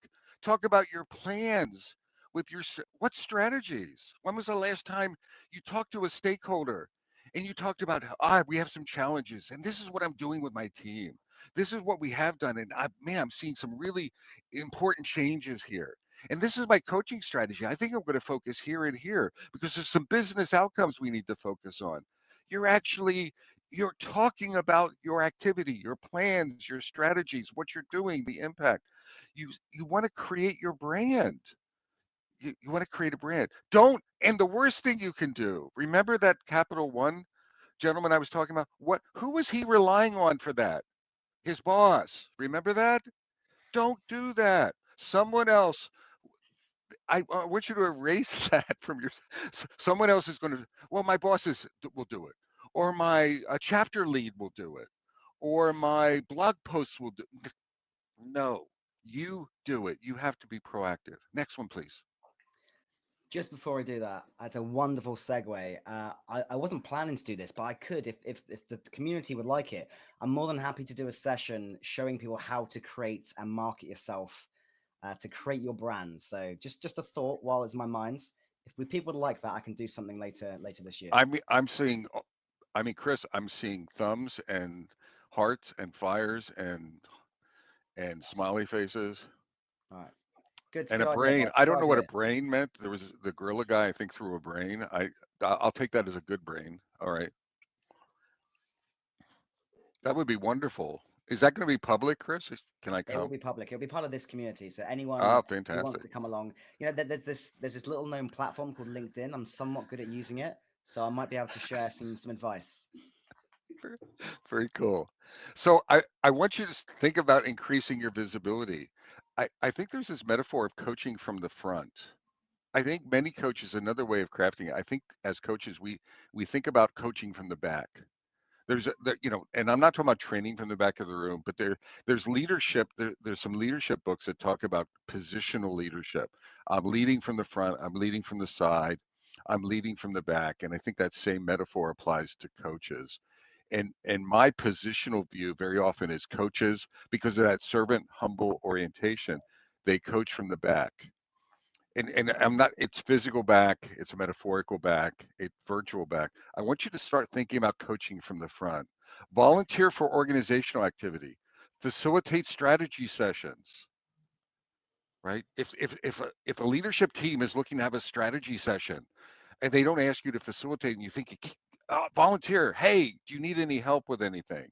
Talk about your plans with your what strategies? When was the last time you talked to a stakeholder and you talked about we have some challenges and this is what I'm doing with my team. This is what we have done, and I'm seeing some really important changes here. And this is my coaching strategy. I think I'm going to focus here and here because there's some business outcomes we need to focus on. You're talking about your activity, your plans, your strategies, what you're doing, the impact. You want to create your brand. You want to create a brand. Don't, and the worst thing you can do, remember that Capital One gentleman I was talking about? Who was he relying on for that? His boss. Remember that? Don't do that. Someone else. I want you to erase that from your. Someone else is going to. Well, my will do it, or my chapter lead will do it, or my blog posts will do. No, you do it. You have to be proactive. Next one, please. Just before I do that, that's a wonderful segue. I wasn't planning to do this, but I could if the community would like it. I'm more than happy to do a session showing people how to create and market yourself, to create your brand. So just a thought while it's in my mind. If people would like that, I can do something later this year. I'm seeing, Chris, I'm seeing thumbs and hearts and fires and smiley faces. All right. Good. And Good a idea, brain. Bob. I Good don't know what a idea. brain meant. There was the gorilla guy, I think, threw a brain. I'll take that as a good brain. All right. That would be wonderful. Is that going to be public, Chris? Can I It will come? be public. It'll be part of this community. So anyone Oh, who wants fantastic. to come along, there's this little known platform called LinkedIn. I'm somewhat good at using it, so I might be able to share some advice. Very cool. So I want you to think about increasing your visibility. I think there's this metaphor of coaching from the front. I think many coaches, another way of crafting it, I think as coaches, we think about coaching from the back. And I'm not talking about training from the back of the room, but there's leadership. There's some leadership books that talk about positional leadership. I'm leading from the front. I'm leading from the side. I'm leading from the back. And I think that same metaphor applies to coaches. And my positional view very often is coaches, because of that servant humble orientation, they coach from the back. And I'm not, it's physical back, it's a metaphorical back, it's virtual back. I want you to start thinking about coaching from the front. Volunteer for organizational activity, facilitate strategy sessions, right? If a leadership team is looking to have a strategy session and they don't ask you to facilitate and you think volunteer, hey, do you need any help with anything?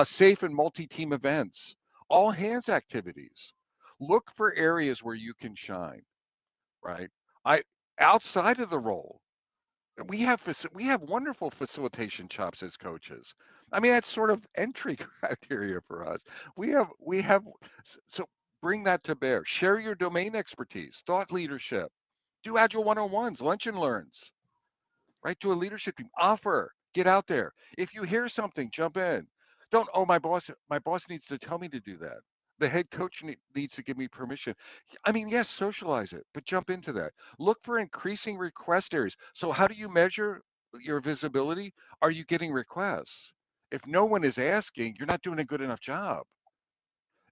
Safe and multi-team events, all hands activities. Look for areas where you can shine. Right? I Outside of the role, we have wonderful facilitation chops as coaches. I mean, that's sort of entry criteria for us. We have so bring that to bear. Share your domain expertise, thought leadership. Do Agile 101s, lunch and learns, right? To a leadership team. Offer, get out there. If you hear something, jump in. Don't, oh, my boss needs to tell me to do that. The head coach needs to give me permission. I mean, yes, socialize it, but jump into that. Look for increasing request areas. So how do you measure your visibility? Are you getting requests? If no one is asking, you're not doing a good enough job.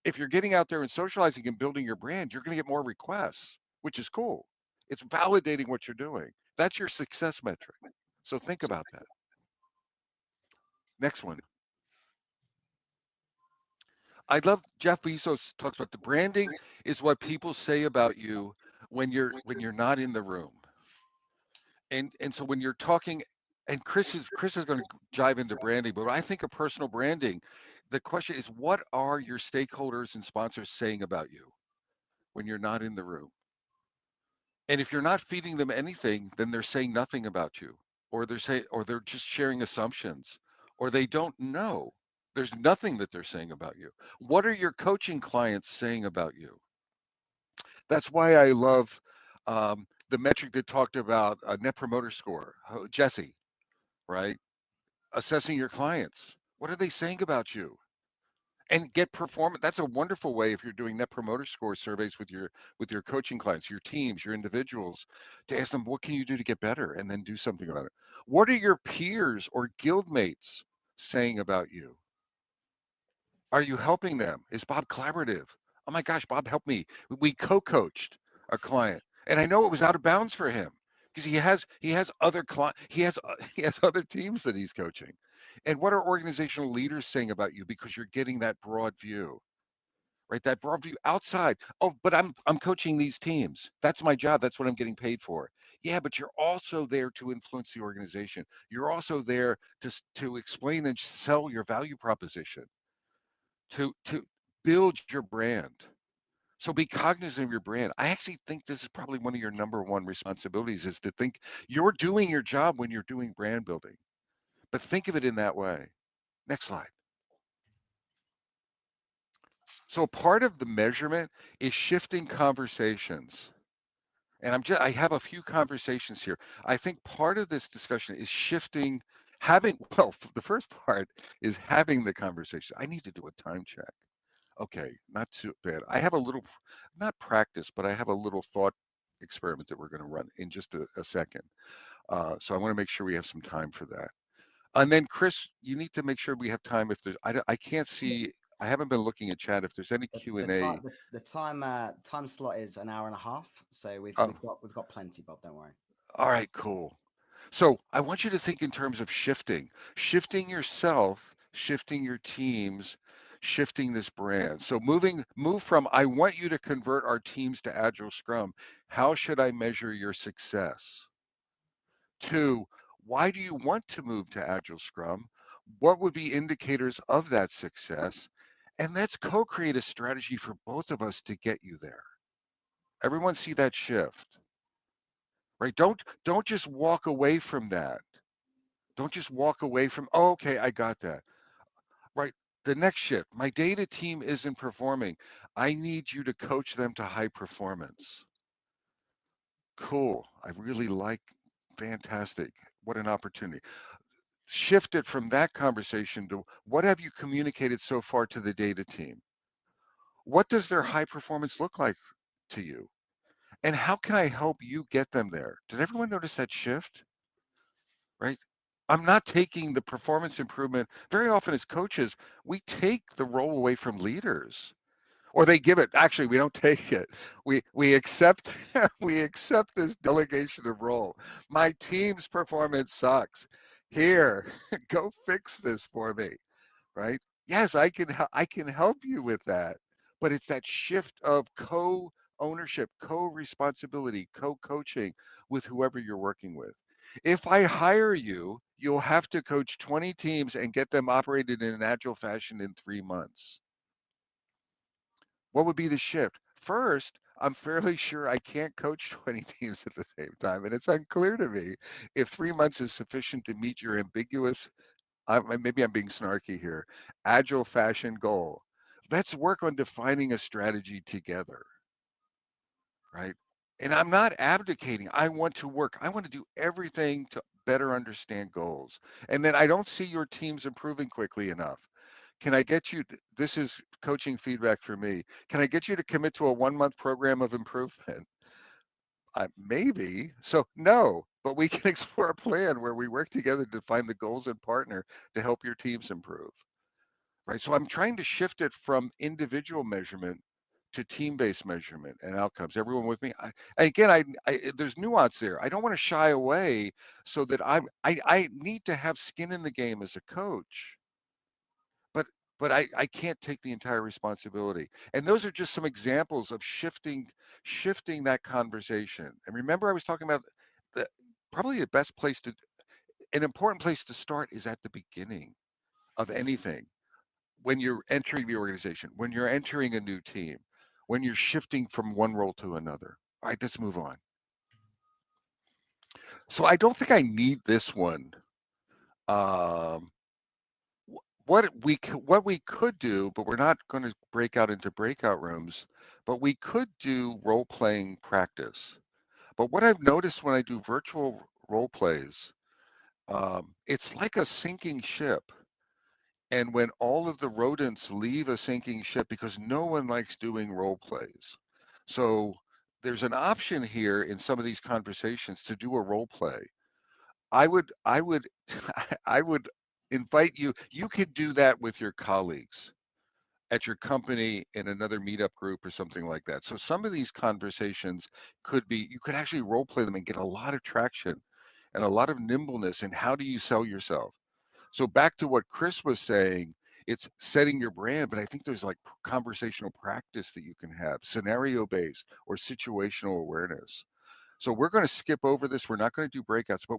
If you're getting out there and socializing and building your brand, you're going to get more requests, which is cool. It's validating what you're doing. That's your success metric. So think about that. Next one. I love Jeff Bezos talks about the branding is what people say about you when you're not in the room. And so when you're talking, and Chris is going to dive into branding, but when I think of personal branding, the question is, what are your stakeholders and sponsors saying about you when you're not in the room? And if you're not feeding them anything, then they're saying nothing about you, or they're just sharing assumptions, or they don't know. There's nothing that they're saying about you. What are your coaching clients saying about you? That's why I love the metric that talked about a net promoter score, Jesse, right? Assessing your clients. What are they saying about you? And get performance. That's a wonderful way if you're doing net promoter score surveys with your coaching clients, your teams, your individuals, to ask them what can you do to get better, and then do something about it. What are your peers or guildmates saying about you? Are you helping them? Is Bob collaborative? Oh my gosh, Bob helped me. We co-coached a client, And I know it was out of bounds for him because he has other he has other teams that he's coaching. And what are organizational leaders saying about you because you're getting that broad view, right? That broad view outside. Oh, but I'm coaching these teams. That's my job. That's what I'm getting paid for. Yeah, but you're also there to influence the organization. You're also there to explain and sell your value proposition, to build your brand. So be cognizant of your brand. I actually think this is probably one of your number one responsibilities is to think you're doing your job when you're doing brand building. But think of it in that way. Next slide. So part of the measurement is shifting conversations. And I have a few conversations here. I think part of this discussion is shifting, the first part is having the conversation. I need to do a time check. Okay, not too bad. I have a little, not practice, but I have a little thought experiment that we're going to run in just a second. So I want to make sure we have some time for that. And then Chris, you need to make sure we have time if there's, I can't see, I haven't been looking at chat. If there's any Q&A. The time slot is an hour and a half, so we've got plenty, Bob. Don't worry. All right, cool. So I want you to think in terms of shifting yourself, shifting your teams, shifting this brand. So move from I want you to convert our teams to Agile Scrum. How should I measure your success? To why do you want to move to Agile Scrum? What would be indicators of that success? And let's co-create a strategy for both of us to get you there. Everyone see that shift, right? Don't just walk away from that. Don't just walk away from, oh, okay, I got that. Right. The next shift, my data team isn't performing. I need you to coach them to high performance. Cool. I really like, fantastic. What an opportunity. Shift it from that conversation to what have you communicated so far to the data team? What does their high performance look like to you? And how can I help you get them there? Did everyone notice that shift? Right? I'm not taking the performance improvement. Very often as coaches, we take the role away from leaders or they give it. Actually, we don't take it. We accept we accept this delegation of role. My team's performance sucks. Here, go fix this for me, right? Yes, I can help you with that. But it's that shift of co-ownership, co-responsibility, co-coaching with whoever you're working with. If I hire you, you'll have to coach 20 teams and get them operated in an agile fashion in 3 months. What would be the shift? First, I'm fairly sure I can't coach 20 teams at the same time, and it's unclear to me if 3 months is sufficient to meet your ambiguous, maybe I'm being snarky here, agile fashion goal. Let's work on defining a strategy together, right? And I'm not abdicating. I want to work. I want to do everything to better understand goals. And then I don't see your teams improving quickly enough. Can I get you, this is coaching feedback for me. Can I get you to commit to a 1-month program of improvement? Maybe. So no, but we can explore a plan where we work together to find the goals and partner to help your teams improve. Right. So I'm trying to shift it from individual measurement to team-based measurement and outcomes. Everyone with me? Again, there's nuance there. I don't want to shy away so that I need to have skin in the game as a coach, but I can't take the entire responsibility. And those are just some examples of shifting that conversation. And remember, I was talking about the probably the best place to, an important place to start is at the beginning of anything. When you're entering the organization, when you're entering a new team, when you're shifting from one role to another. All right, let's move on. So I don't think I need this one. What we could do, but we're not going to break out into breakout rooms, but we could do role playing practice. But what I've noticed when I do virtual role plays, it's like a sinking ship. And when all of the rodents leave a sinking ship, because no one likes doing role plays. So there's an option here in some of these conversations to do a role play. I would I would invite you, you could do that with your colleagues at your company in another meetup group or something like that. So some of these conversations could be, you could actually role play them and get a lot of traction and a lot of nimbleness in how do you sell yourself. So back to what Chris was saying, it's setting your brand, but I think there's like conversational practice that you can have, scenario based or situational awareness. So we're going to skip over this. We're not going to do breakouts, but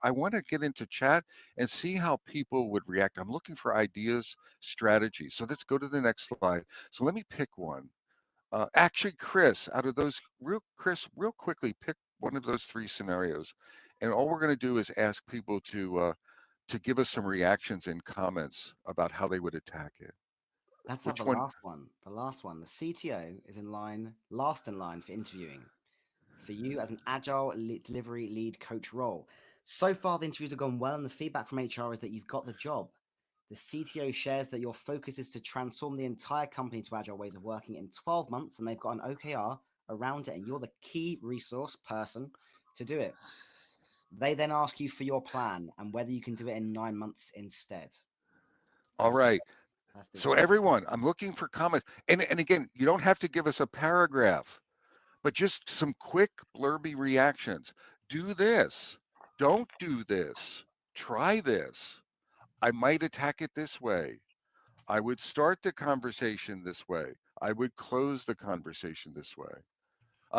I want to get into chat and see how people would react. I'm looking for ideas, strategies. So let's go to the next slide. So let me pick one. Actually, Chris, out of those, real quickly, pick one of those three scenarios. And all we're going to do is ask people to give us some reactions and comments about how they would attack it. Let's have Which the one? last one. The last one. The CTO is last in line for interviewing for you as an agile delivery lead coach role. So far, the interviews have gone well, and the feedback from HR is that you've got the job. The CTO shares that your focus is to transform the entire company to agile ways of working in 12 months, and they've got an OKR around it, and you're the key resource person to do it. They then ask you for your plan and whether you can do it in 9 months instead. All right. That's the So example. everyone, I'm looking for comments. And again, you don't have to give us a paragraph, but just some quick blurby reactions. Do this. Don't do this. Try this. I might attack it this way. I would start the conversation this way. I would close the conversation this way.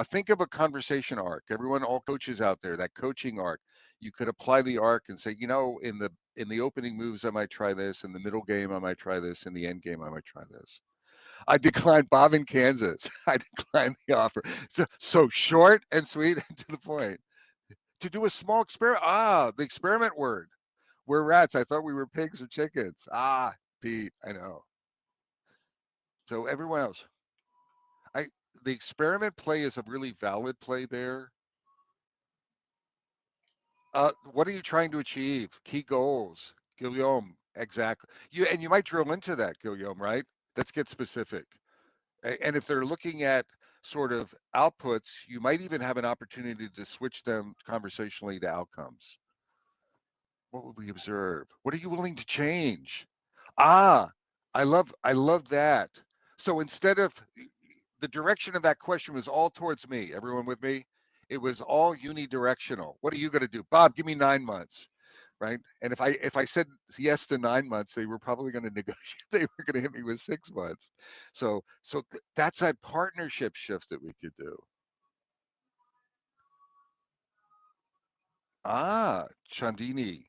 Think of a conversation arc. Everyone, all coaches out there, that coaching arc. You could apply the arc and say, in the opening moves, I might try this. In the middle game, I might try this. In the end game, I might try this. I declined Bob in Kansas. I declined the offer. So short and sweet and to the point. To do a small experiment. The experiment word. We're rats. I thought we were pigs or chickens. Pete, I know. So everyone else, the experiment play is a really valid play there. What are you trying to achieve? Key goals, Guillaume. Exactly. You might drill into that, Guillaume. Right? Let's get specific. And if they're looking at sort of outputs, you might even have an opportunity to switch them conversationally to outcomes. What would we observe? What are you willing to change? I love that. So instead of the direction of that question was all towards me, everyone with me? It was all unidirectional. What are you going to do? Bob, give me 9 months. Right. And if I said yes to 9 months, they were probably going to negotiate. They were going to hit me with 6 months. So that's that partnership shift that we could do. Chandini,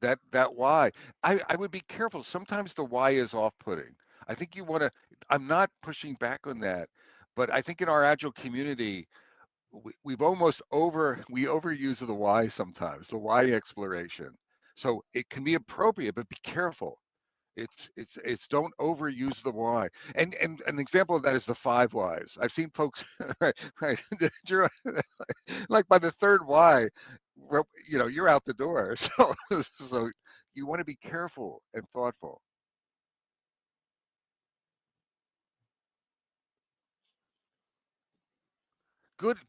that why. I would be careful. Sometimes the why is off-putting. I think you want to. I'm not pushing back on that, but I think in our agile community, we've almost we overuse the why sometimes, the why exploration. So it can be appropriate, but be careful. It's don't overuse the why. And an example of that is the 5 whys. I've seen folks right like by the third why, you're out the door. So you want to be careful and thoughtful.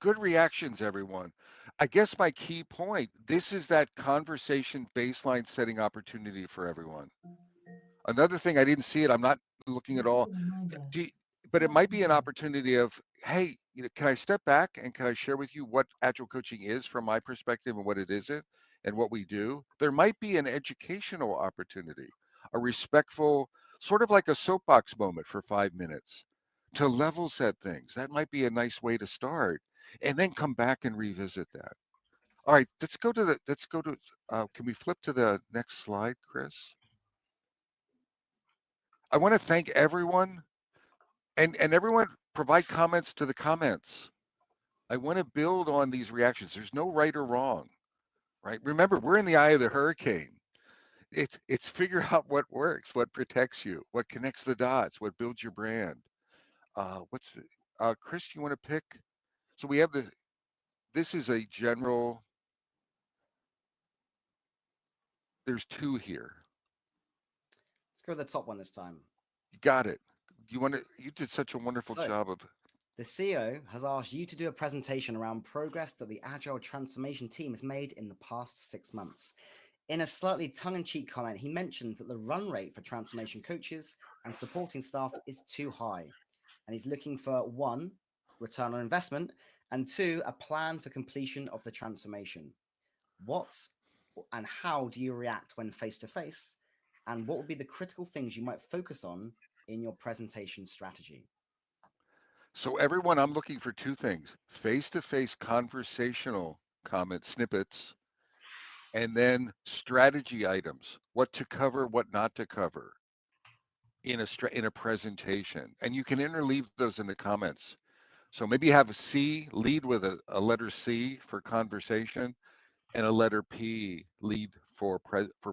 Good reactions, everyone. I guess my key point, this is that conversation baseline setting opportunity for everyone. Another thing, I didn't see it, I'm not looking at all, but it might be an opportunity of, hey, can I step back and can I share with you what agile coaching is from my perspective and what it isn't and what we do? There might be an educational opportunity, a respectful, sort of like a soapbox moment for 5 minutes to level set things. That might be a nice way to start and then come back and revisit that. All right, can we flip to the next slide, Chris? I want to thank everyone and everyone provide comments to the comments. I want to build on these reactions. There's no right or wrong, right? Remember, we're in the eye of the hurricane. It's figure out what works, what protects you, what connects the dots, what builds your brand. Chris, you want to pick? So we have this is a general, there's 2 here. Let's go with the top one this time. You got it. You did such a wonderful So, job of. The CEO has asked you to do a presentation around progress that the Agile transformation team has made in the past 6 months. In a slightly tongue-in-cheek comment, he mentions that the run rate for transformation coaches and supporting staff is too high. And he's looking for 1, return on investment, and 2, a plan for completion of the transformation. What and how do you react when face to face? And what would be the critical things you might focus on in your presentation strategy? So everyone, I'm looking for 2 things: face-to-face conversational comment snippets, and then strategy items, what to cover, what not to cover in a presentation. And you can interleave those in the comments. So maybe you have a C, lead with a letter C for conversation, and a letter P, lead for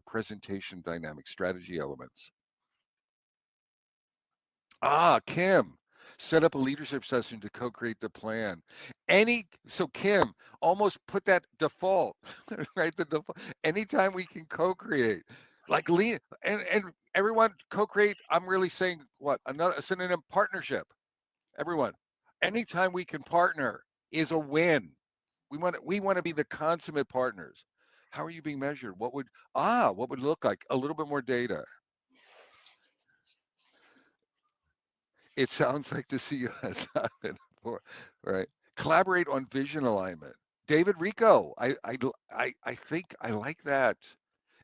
presentation dynamic strategy elements. Kim, set up a leadership session to co-create the plan. So Kim, almost put that default, right? The default. Anytime we can co-create, like lean and everyone co-create. I'm really saying what another synonym: partnership. Everyone, anytime we can partner is a win. We want to be the consummate partners. How are you being measured? What would it look like? A little bit more data. It sounds like the CEO has not been before, right? Collaborate on vision alignment. David Rico, I think I like that.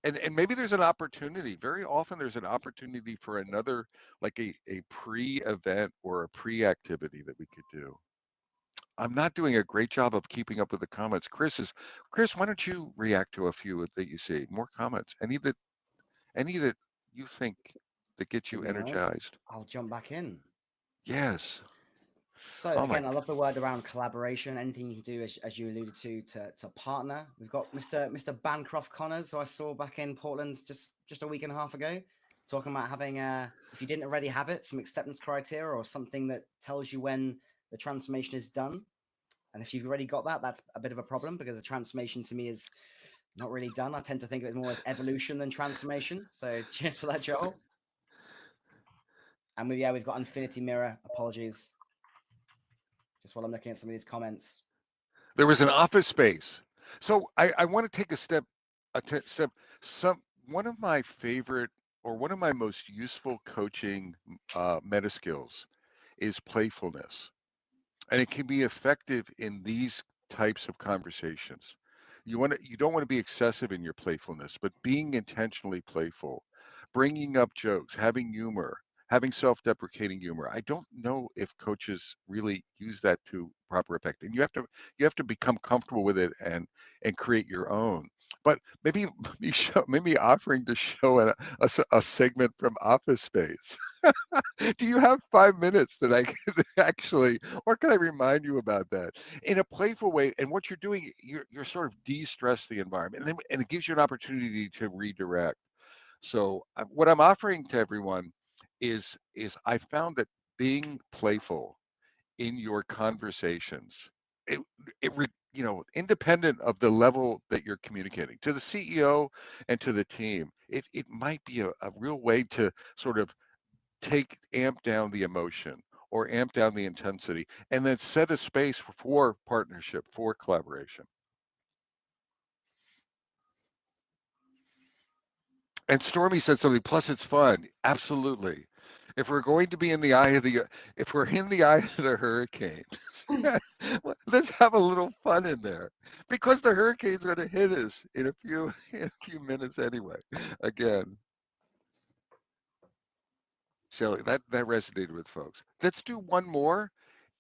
And maybe there's an opportunity. Very often there's an opportunity for another, like a pre-event or a pre-activity that we could do. I'm not doing a great job of keeping up with the comments. Chris, why don't you react to a few that you see? More comments. Any that you think that get you Give me a moment. energized? I'll jump back in. Yes. So Oh my. again, I love the word around collaboration. Anything you can do, as you alluded to partner. We've got Mr. Bancroft Connors, who I saw back in Portland just a week and a half ago, talking about having if you didn't already have it, some acceptance criteria or something that tells you when the transformation is done. And if you've already got that, that's a bit of a problem, because the transformation to me is not really done. I tend to think of it more as evolution than transformation. So cheers for that, Joel. And we've got Infinity Mirror. Apologies. Just while I'm looking at some of these comments. There was an office space. So I want to take a step. One of my favorite, or one of my most useful coaching meta skills is playfulness. And it can be effective in these types of conversations. You don't want to be excessive in your playfulness, but being intentionally playful, bringing up jokes, having humor, having self-deprecating humor. I don't know if coaches really use that to proper effect, and you have to become comfortable with it and create your own. But maybe offering to show a segment from Office Space. Do you have 5 minutes that I can actually, or can I remind you about that in a playful way? And what you're doing, you're sort of de-stress the environment, and it gives you an opportunity to redirect. So what I'm offering to everyone is I found that being playful in your conversations, it, independent of the level that you're communicating to the CEO and to the team, it might be a real way to sort of amp down the emotion or amp down the intensity, and then set a space for partnership, for collaboration. And Stormy said something, plus it's fun. Absolutely. If we're going to be in the eye of if we're in the eye of the hurricane, let's have a little fun in there, because the hurricane's going to hit us in a few minutes anyway. Again, Shelley, that resonated with folks. Let's do one more,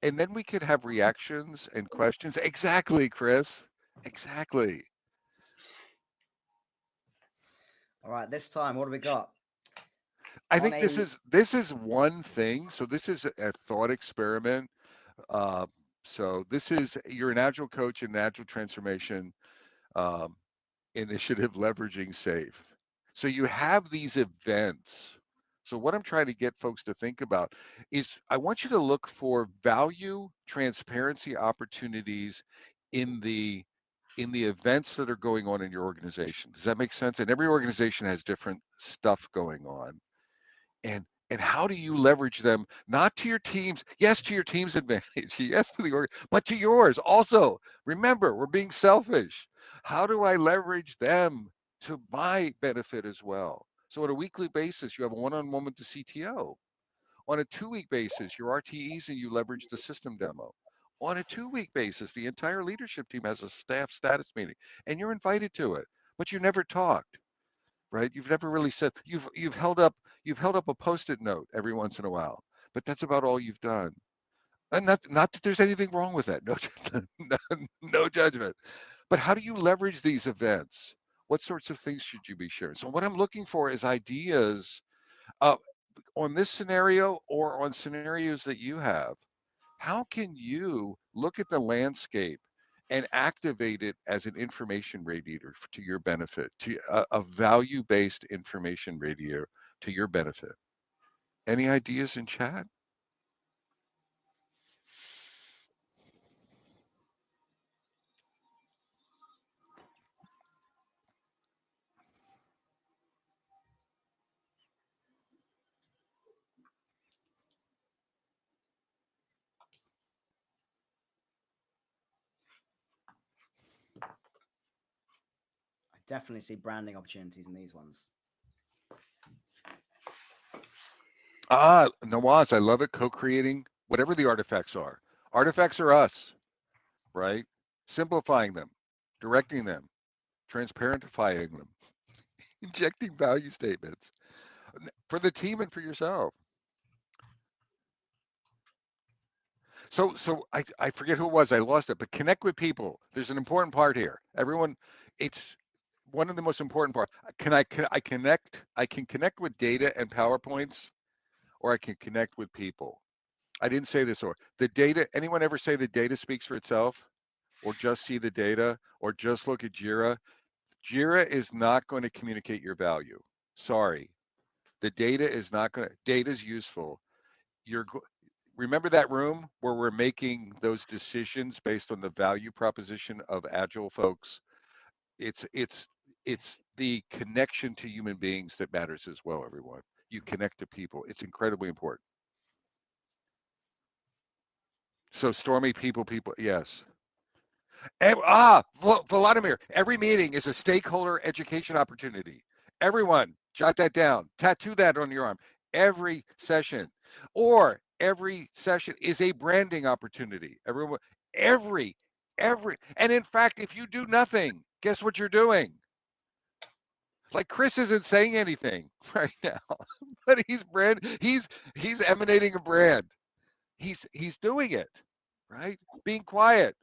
and then we could have reactions and questions. Exactly, Chris. Exactly. All right, this time, what do we got? I think this is one thing. So this is a thought experiment. So you're an Agile coach in an Agile transformation initiative leveraging SAFe. So you have these events. So what I'm trying to get folks to think about is, I want you to look for value, transparency opportunities in the events that are going on in your organization. Does that make sense? And every organization has different stuff going on. And how do you leverage them, not to your team's, yes, to your team's advantage, yes, to the org, but to yours also. Remember, we're being selfish. How do I leverage them to my benefit as well? So on a weekly basis, you have a one-on-one with the CTO. On a 2-week basis, your RTEs and you leverage the system demo. On a 2-week basis, the entire leadership team has a staff status meeting, and you're invited to it, but you never talked, right? You've never really said you've held up a post-it note every once in a while, but that's about all you've done. And not that there's anything wrong with that. No, no, no judgment. But how do you leverage these events? What sorts of things should you be sharing? So what I'm looking for is ideas uh, on this scenario or on scenarios that you have. How can you look at the landscape and activate it as an information radiator to your benefit, to a value-based information radiator to your benefit? Any ideas in chat? I definitely see branding opportunities in these ones. Nawaz, I love it. Co-creating whatever the artifacts are. Artifacts are us, right? Simplifying them, directing them, transparentifying them, injecting value statements for the team and for yourself. So I forget who it was. I lost it. But connect with people. There's an important part here. Everyone, it's one of the most important parts. I connect? I can connect with data and PowerPoints, or I can connect with people. I didn't say this or the data. Anyone ever say the data speaks for itself, or just see the data, or just look at Jira? Jira is not going to communicate your value. Sorry, the data is not going to. Data is useful. Remember that room where we're making those decisions based on the value proposition of Agile folks? It's the connection to human beings that matters as well, everyone. You connect to people. It's incredibly important. So Stormy, people, yes. Vladimir, every meeting is a stakeholder education opportunity. Everyone, jot that down, tattoo that on your arm. Every session, or every session is a branding opportunity. Every, and in fact, if you do nothing, guess what you're doing? Like Chris isn't saying anything right now, but he's emanating a brand. He's doing it, right? Being quiet,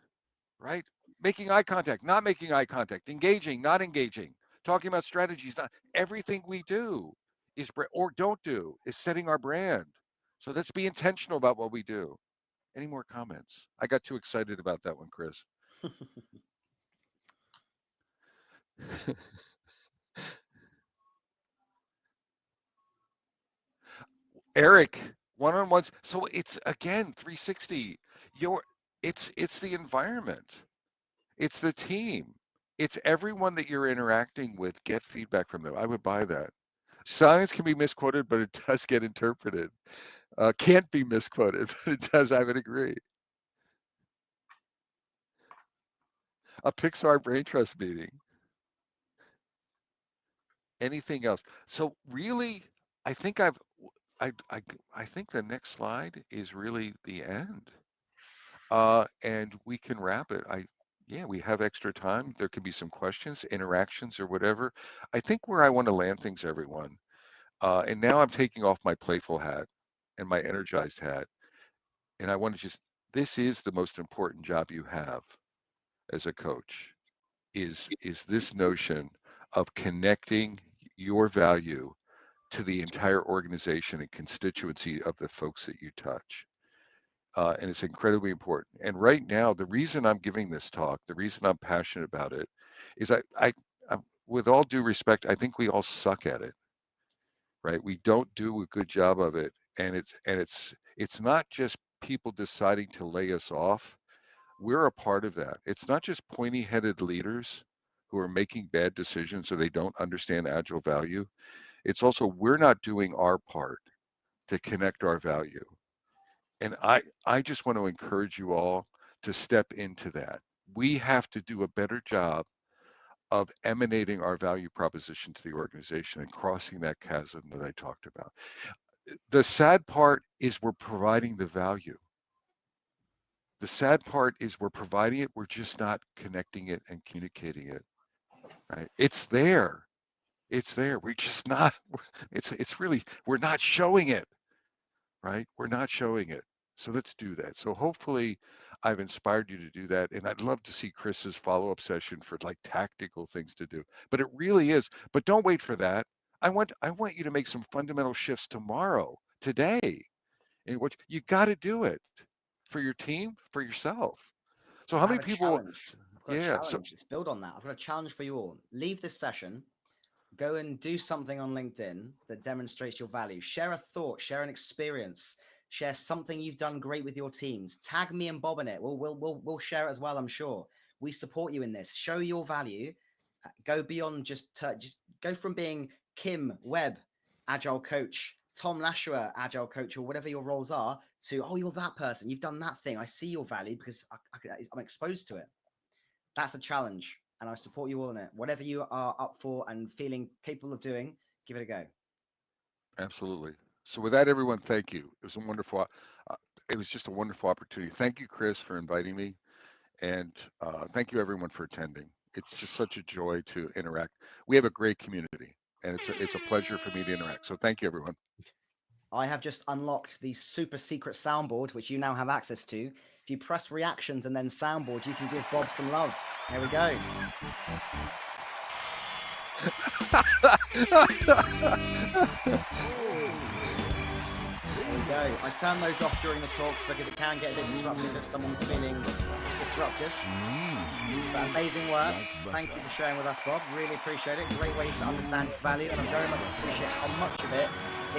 right? Making eye contact, not making eye contact, engaging, not engaging, talking about strategies. Not everything we do is or don't do is setting our brand. So let's be intentional about what we do. Any more comments? I got too excited about that one, Chris. Eric, one-on-ones. So it's again 360. It's the environment. It's the team. It's everyone that you're interacting with. Get feedback from them. I would buy that. Science can be misquoted, but it does get interpreted. Can't be misquoted, but it does. I would agree. A Pixar brain trust meeting. Anything else? So really, I think I think the next slide is really the end. And we can wrap it. Yeah, we have extra time. There could be some questions, interactions, or whatever. I think where I want to land things, everyone. And now I'm taking off my playful hat and my energized hat. And I want to this is the most important job you have as a coach is this notion of connecting your value to the entire organization and constituency of the folks that you touch. And it's incredibly important. And right now, the reason I'm giving this talk, the reason I'm passionate about it, is with all due respect, I think we all suck at it, right? We don't do a good job of it, and it's not just people deciding to lay us off. We're a part of that. It's not just pointy-headed leaders who are making bad decisions or they don't understand Agile value. It's also we're not doing our part to connect our value. And I just want to encourage you all to step into that. We have to do a better job of emanating our value proposition to the organization and crossing that chasm that I talked about. The sad part is we're providing the value. The sad part is we're providing it, we're just not connecting it and communicating it, right? It's there. It's there. We're just not, it's really, we're not showing it, right? We're not showing it. So let's do that. So hopefully I've inspired you to do that. And I'd love to see Chris's follow-up session for like tactical things to do. But it really is. But don't wait for that. I want you to make some fundamental shifts tomorrow, today. And what you got to do it for your team, for yourself. So how I many have a people? challenge. I've got a Yeah. So challenge. Let's build on that. I've got a challenge for you all. Leave this session. Go and do something on LinkedIn that demonstrates your value. Share a thought, share an experience, share something you've done great with your teams. Tag me and Bob in it. We'll share it as well, I'm sure. We support you in this. Show your value. Go beyond just go from being Kim Webb, Agile Coach, Tom Lashua, Agile Coach, or whatever your roles are, to, oh, you're that person. You've done that thing. I see your value because I'm exposed to it. That's a challenge, and I support you all in it. Whatever you are up for and feeling capable of doing, give it a go. absolutely. So with that, everyone, thank you. It was a wonderful, it was just a wonderful opportunity. Thank you, Chris, for inviting me. And thank you, everyone, for attending. It's just such a joy to interact. We have a great community, and it's a pleasure for me to interact. So thank you, everyone. I have just unlocked the super secret soundboard, which you now have access to. If you press reactions and then soundboard, you can give Bob some love. There we go. There we go. I turn those off during the talks because it can get a bit disruptive if someone's feeling disruptive. But amazing work. Thank you for sharing with us, Bob. Really appreciate it. Great way to understand its value, and I very much appreciate how much of it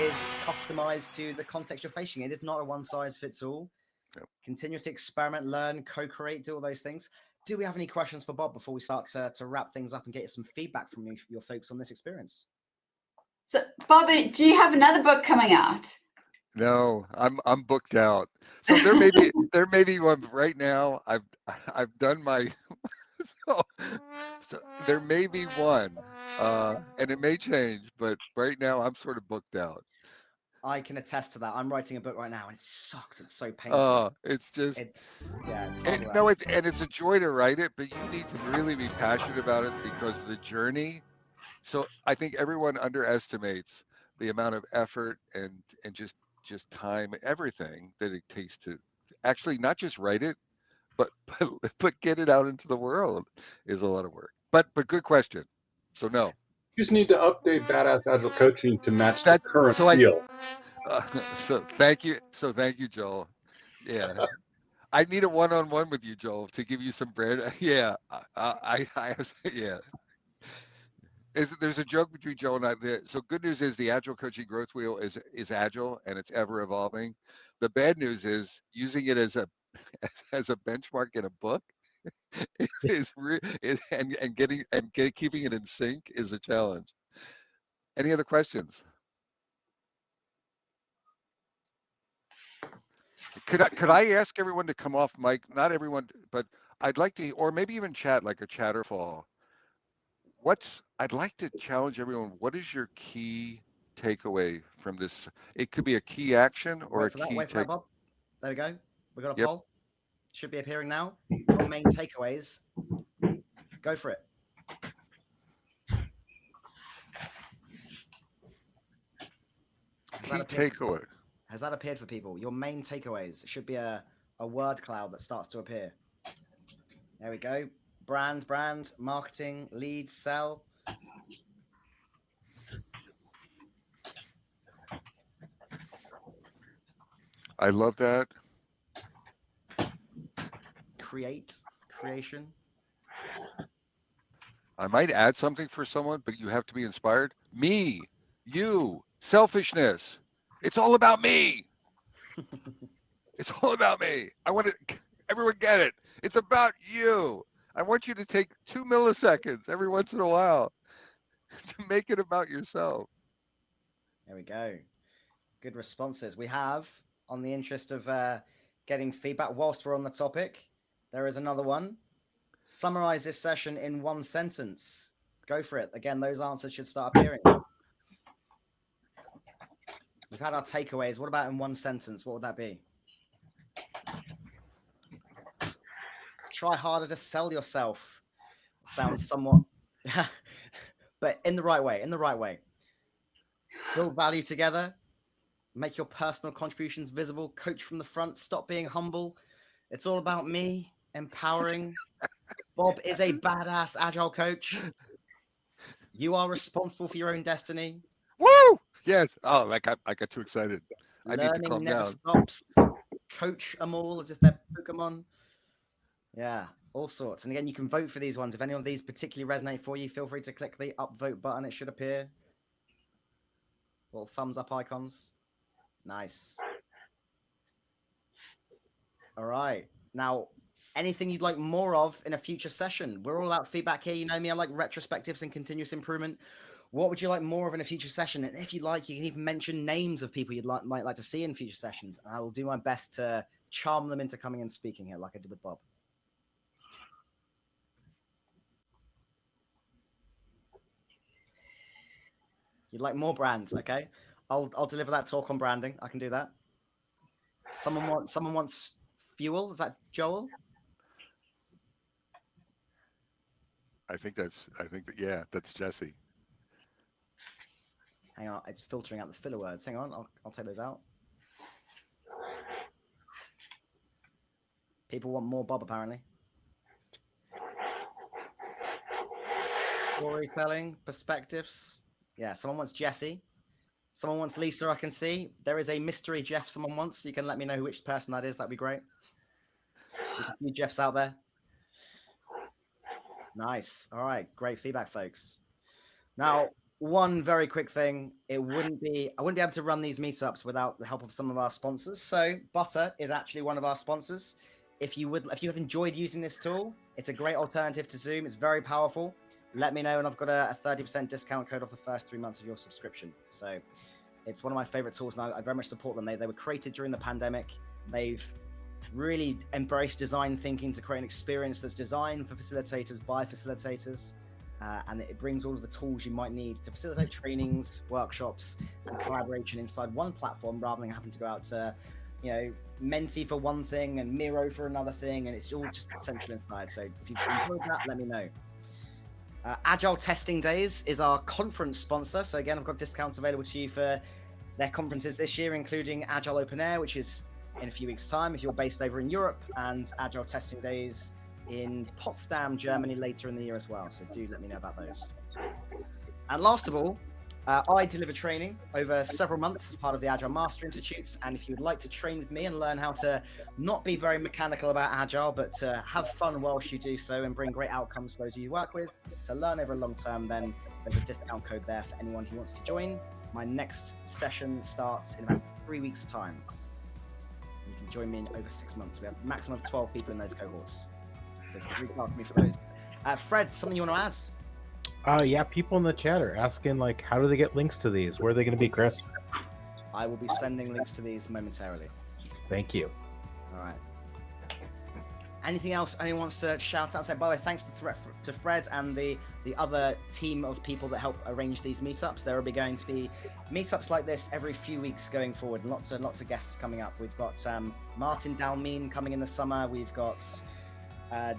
is customized to the context you're facing. It is not a one-size-fits-all. Yep. Continuously experiment, learn, co-create, do all those things. Do we have any questions for Bob before we start to wrap things up and get some feedback from your folks on this experience? So, Bobby, do you have another book coming out? No, I'm booked out. So there may be one right now. I've done my so there may be one, and it may change, but right now I'm sort of booked out. I can attest to that. I'm writing a book right now, and it sucks. It's so painful. It's just It's hard and work. no, it's a joy to write it, but you need to really be passionate about it because the journey. So I think everyone underestimates the amount of effort and just time, everything that it takes to actually not just write it, but but get it out into the world is a lot of work. But good question. So no. You just need to update Badass Agile Coaching to match the That current so I feel. so thank you. So thank you, Joel. Yeah. I need a one-on-one with you, Joel, to give you some bread. Yeah, I have, yeah. There's a joke between Joel and I. So good news is the Agile Coaching Growth Wheel is agile and it's ever evolving. The bad news is using it as a as a benchmark in a book keeping it in sync is a challenge. Any other questions? Could I ask everyone to come off mic? Not everyone, but I'd like to, or maybe even chat like a chatterfall. I'd like to challenge everyone. What is your key takeaway from this? It could be a key action or Wait a for that. key Wait for that, Bob. There we go. We got a Yep. poll. Should be appearing now. Your main takeaways. Go for it. Key takeaway. Has that appeared for people? Your main takeaways. It should be a word cloud that starts to appear. There we go. Brand, marketing, leads, sell. I love that. Creation. I might add something for someone, but you have to be inspired. Me, you, selfishness. It's all about me. It's all about me. I want to, everyone get it. It's about you. I want you to take 2 milliseconds every once in a while to make it about yourself. There we go. Good responses. We have, on the interest of getting feedback whilst we're on the topic, there is another one. Summarize this session in one sentence. Go for it. Again, those answers should start appearing. We've had our takeaways. What about in one sentence? What would that be? Try harder to sell yourself. Sounds somewhat, but in the right way. In the right way. Build value together. Make your personal contributions visible. Coach from the front. Stop being humble. It's all about me. Empowering. Bob is a badass agile coach. You are responsible for your own destiny. Woo! Yes. Oh, I got too excited. I need to Learning calm never down. stops. Coach them all as if they're Pokemon. Yeah, all sorts. And again, you can vote for these ones. If any of these particularly resonate for you, feel free to click the upvote button. It should appear. Little thumbs up icons. Nice. All right. Now, anything you'd like more of in a future session? We're all about feedback here. You know me, I like retrospectives and continuous improvement. What would you like more of in a future session? And if you like, you can even mention names of people you'd might like to see in future sessions. And I will do my best to charm them into coming and speaking here, like I did with Bob. You'd like more brands, okay? I'll deliver that talk on branding. I can do that. Someone wants fuel. Is that Joel? Yeah, that's Jesse. Hang on, it's filtering out the filler words. Hang on, I'll take those out. People want more Bob, apparently. Storytelling, perspectives. Yeah, someone wants Jesse. Someone wants Lisa, I can see. There is a mystery Jeff someone wants. You can let me know which person that is. That'd be great. There's a few Jeffs out there. Nice. All right. Great feedback, folks. Now, one very quick thing. I wouldn't be able to run these meetups without the help of some of our sponsors. So Butter is actually one of our sponsors. If you have enjoyed using this tool, it's a great alternative to Zoom. It's very powerful. Let me know, and I've got a 30% discount code off the first 3 months of your subscription. So it's one of my favorite tools, and I very much support them. They were created during the pandemic. They've really embraced design thinking to create an experience that's designed for facilitators by facilitators. And it brings all of the tools you might need to facilitate trainings, workshops, and collaboration inside one platform rather than having to go out to, Menti for one thing and Miro for another thing. And it's all just central inside. So if you've enjoyed that, let me know. Agile Testing Days is our conference sponsor. So again, I've got discounts available to you for their conferences this year, including Agile Open Air, which is in a few weeks' time if you're based over in Europe, and Agile Testing Days in Potsdam, Germany later in the year as well. So do let me know about those. And last of all, I deliver training over several months as part of the Agile Master Institutes. And if you would like to train with me and learn how to not be very mechanical about Agile, but to have fun whilst you do so and bring great outcomes to those you work with, to learn over a long term, then there's a discount code there for anyone who wants to join. My next session starts in about 3 weeks' time. You can join me in over 6 months. We have a maximum of 12 people in those cohorts. So reach out to me for those. Fred, something you want to add? Yeah, people in the chat are asking, how do they get links to these? Where are they going to be, Chris? I will be sending links to these momentarily. Thank you. All right. Anything else anyone wants to shout out? So, by the way, thanks to Fred and the other team of people that help arrange these meetups. There will be going to be meetups like this every few weeks going forward. Lots of guests coming up. We've got Martin Dalmeen coming in the summer. We've got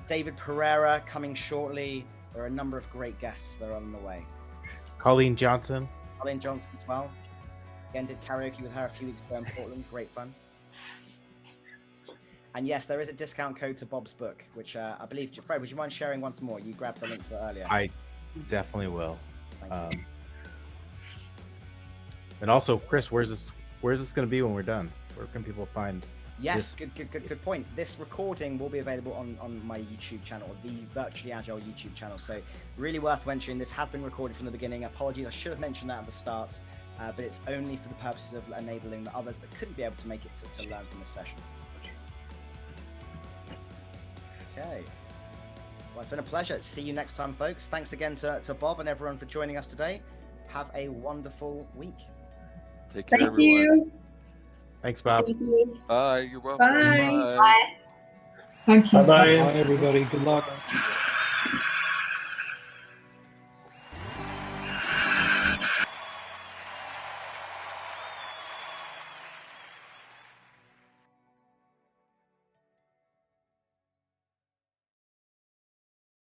David Pereira coming shortly. There are a number of great guests that are on the way. Colleen Johnson as well. Again, did karaoke with her a few weeks ago in Portland. Great fun. And yes, there is a discount code to Bob's book, which I believe, Fred, would you mind sharing once more? You grabbed the link for earlier. I definitely will. Thank you. And also, Chris, where's this going to be when we're done? Where can people find? Yes, good point. This recording will be available on my YouTube channel, the Virtually Agile YouTube channel. So really worth mentioning. This has been recorded from the beginning. Apologies, I should have mentioned that at the start, but it's only for the purposes of enabling the others that couldn't be able to make it to learn from this session. Okay. Well, it's been a pleasure. See you next time, folks. Thanks again to Bob and everyone for joining us today. Have a wonderful week. Take care, Thank everyone. you. Thanks, Bob. Thank you. Bye. You're welcome. Bye. Bye. Thank you. Bye-bye. Bye, everybody. Good luck.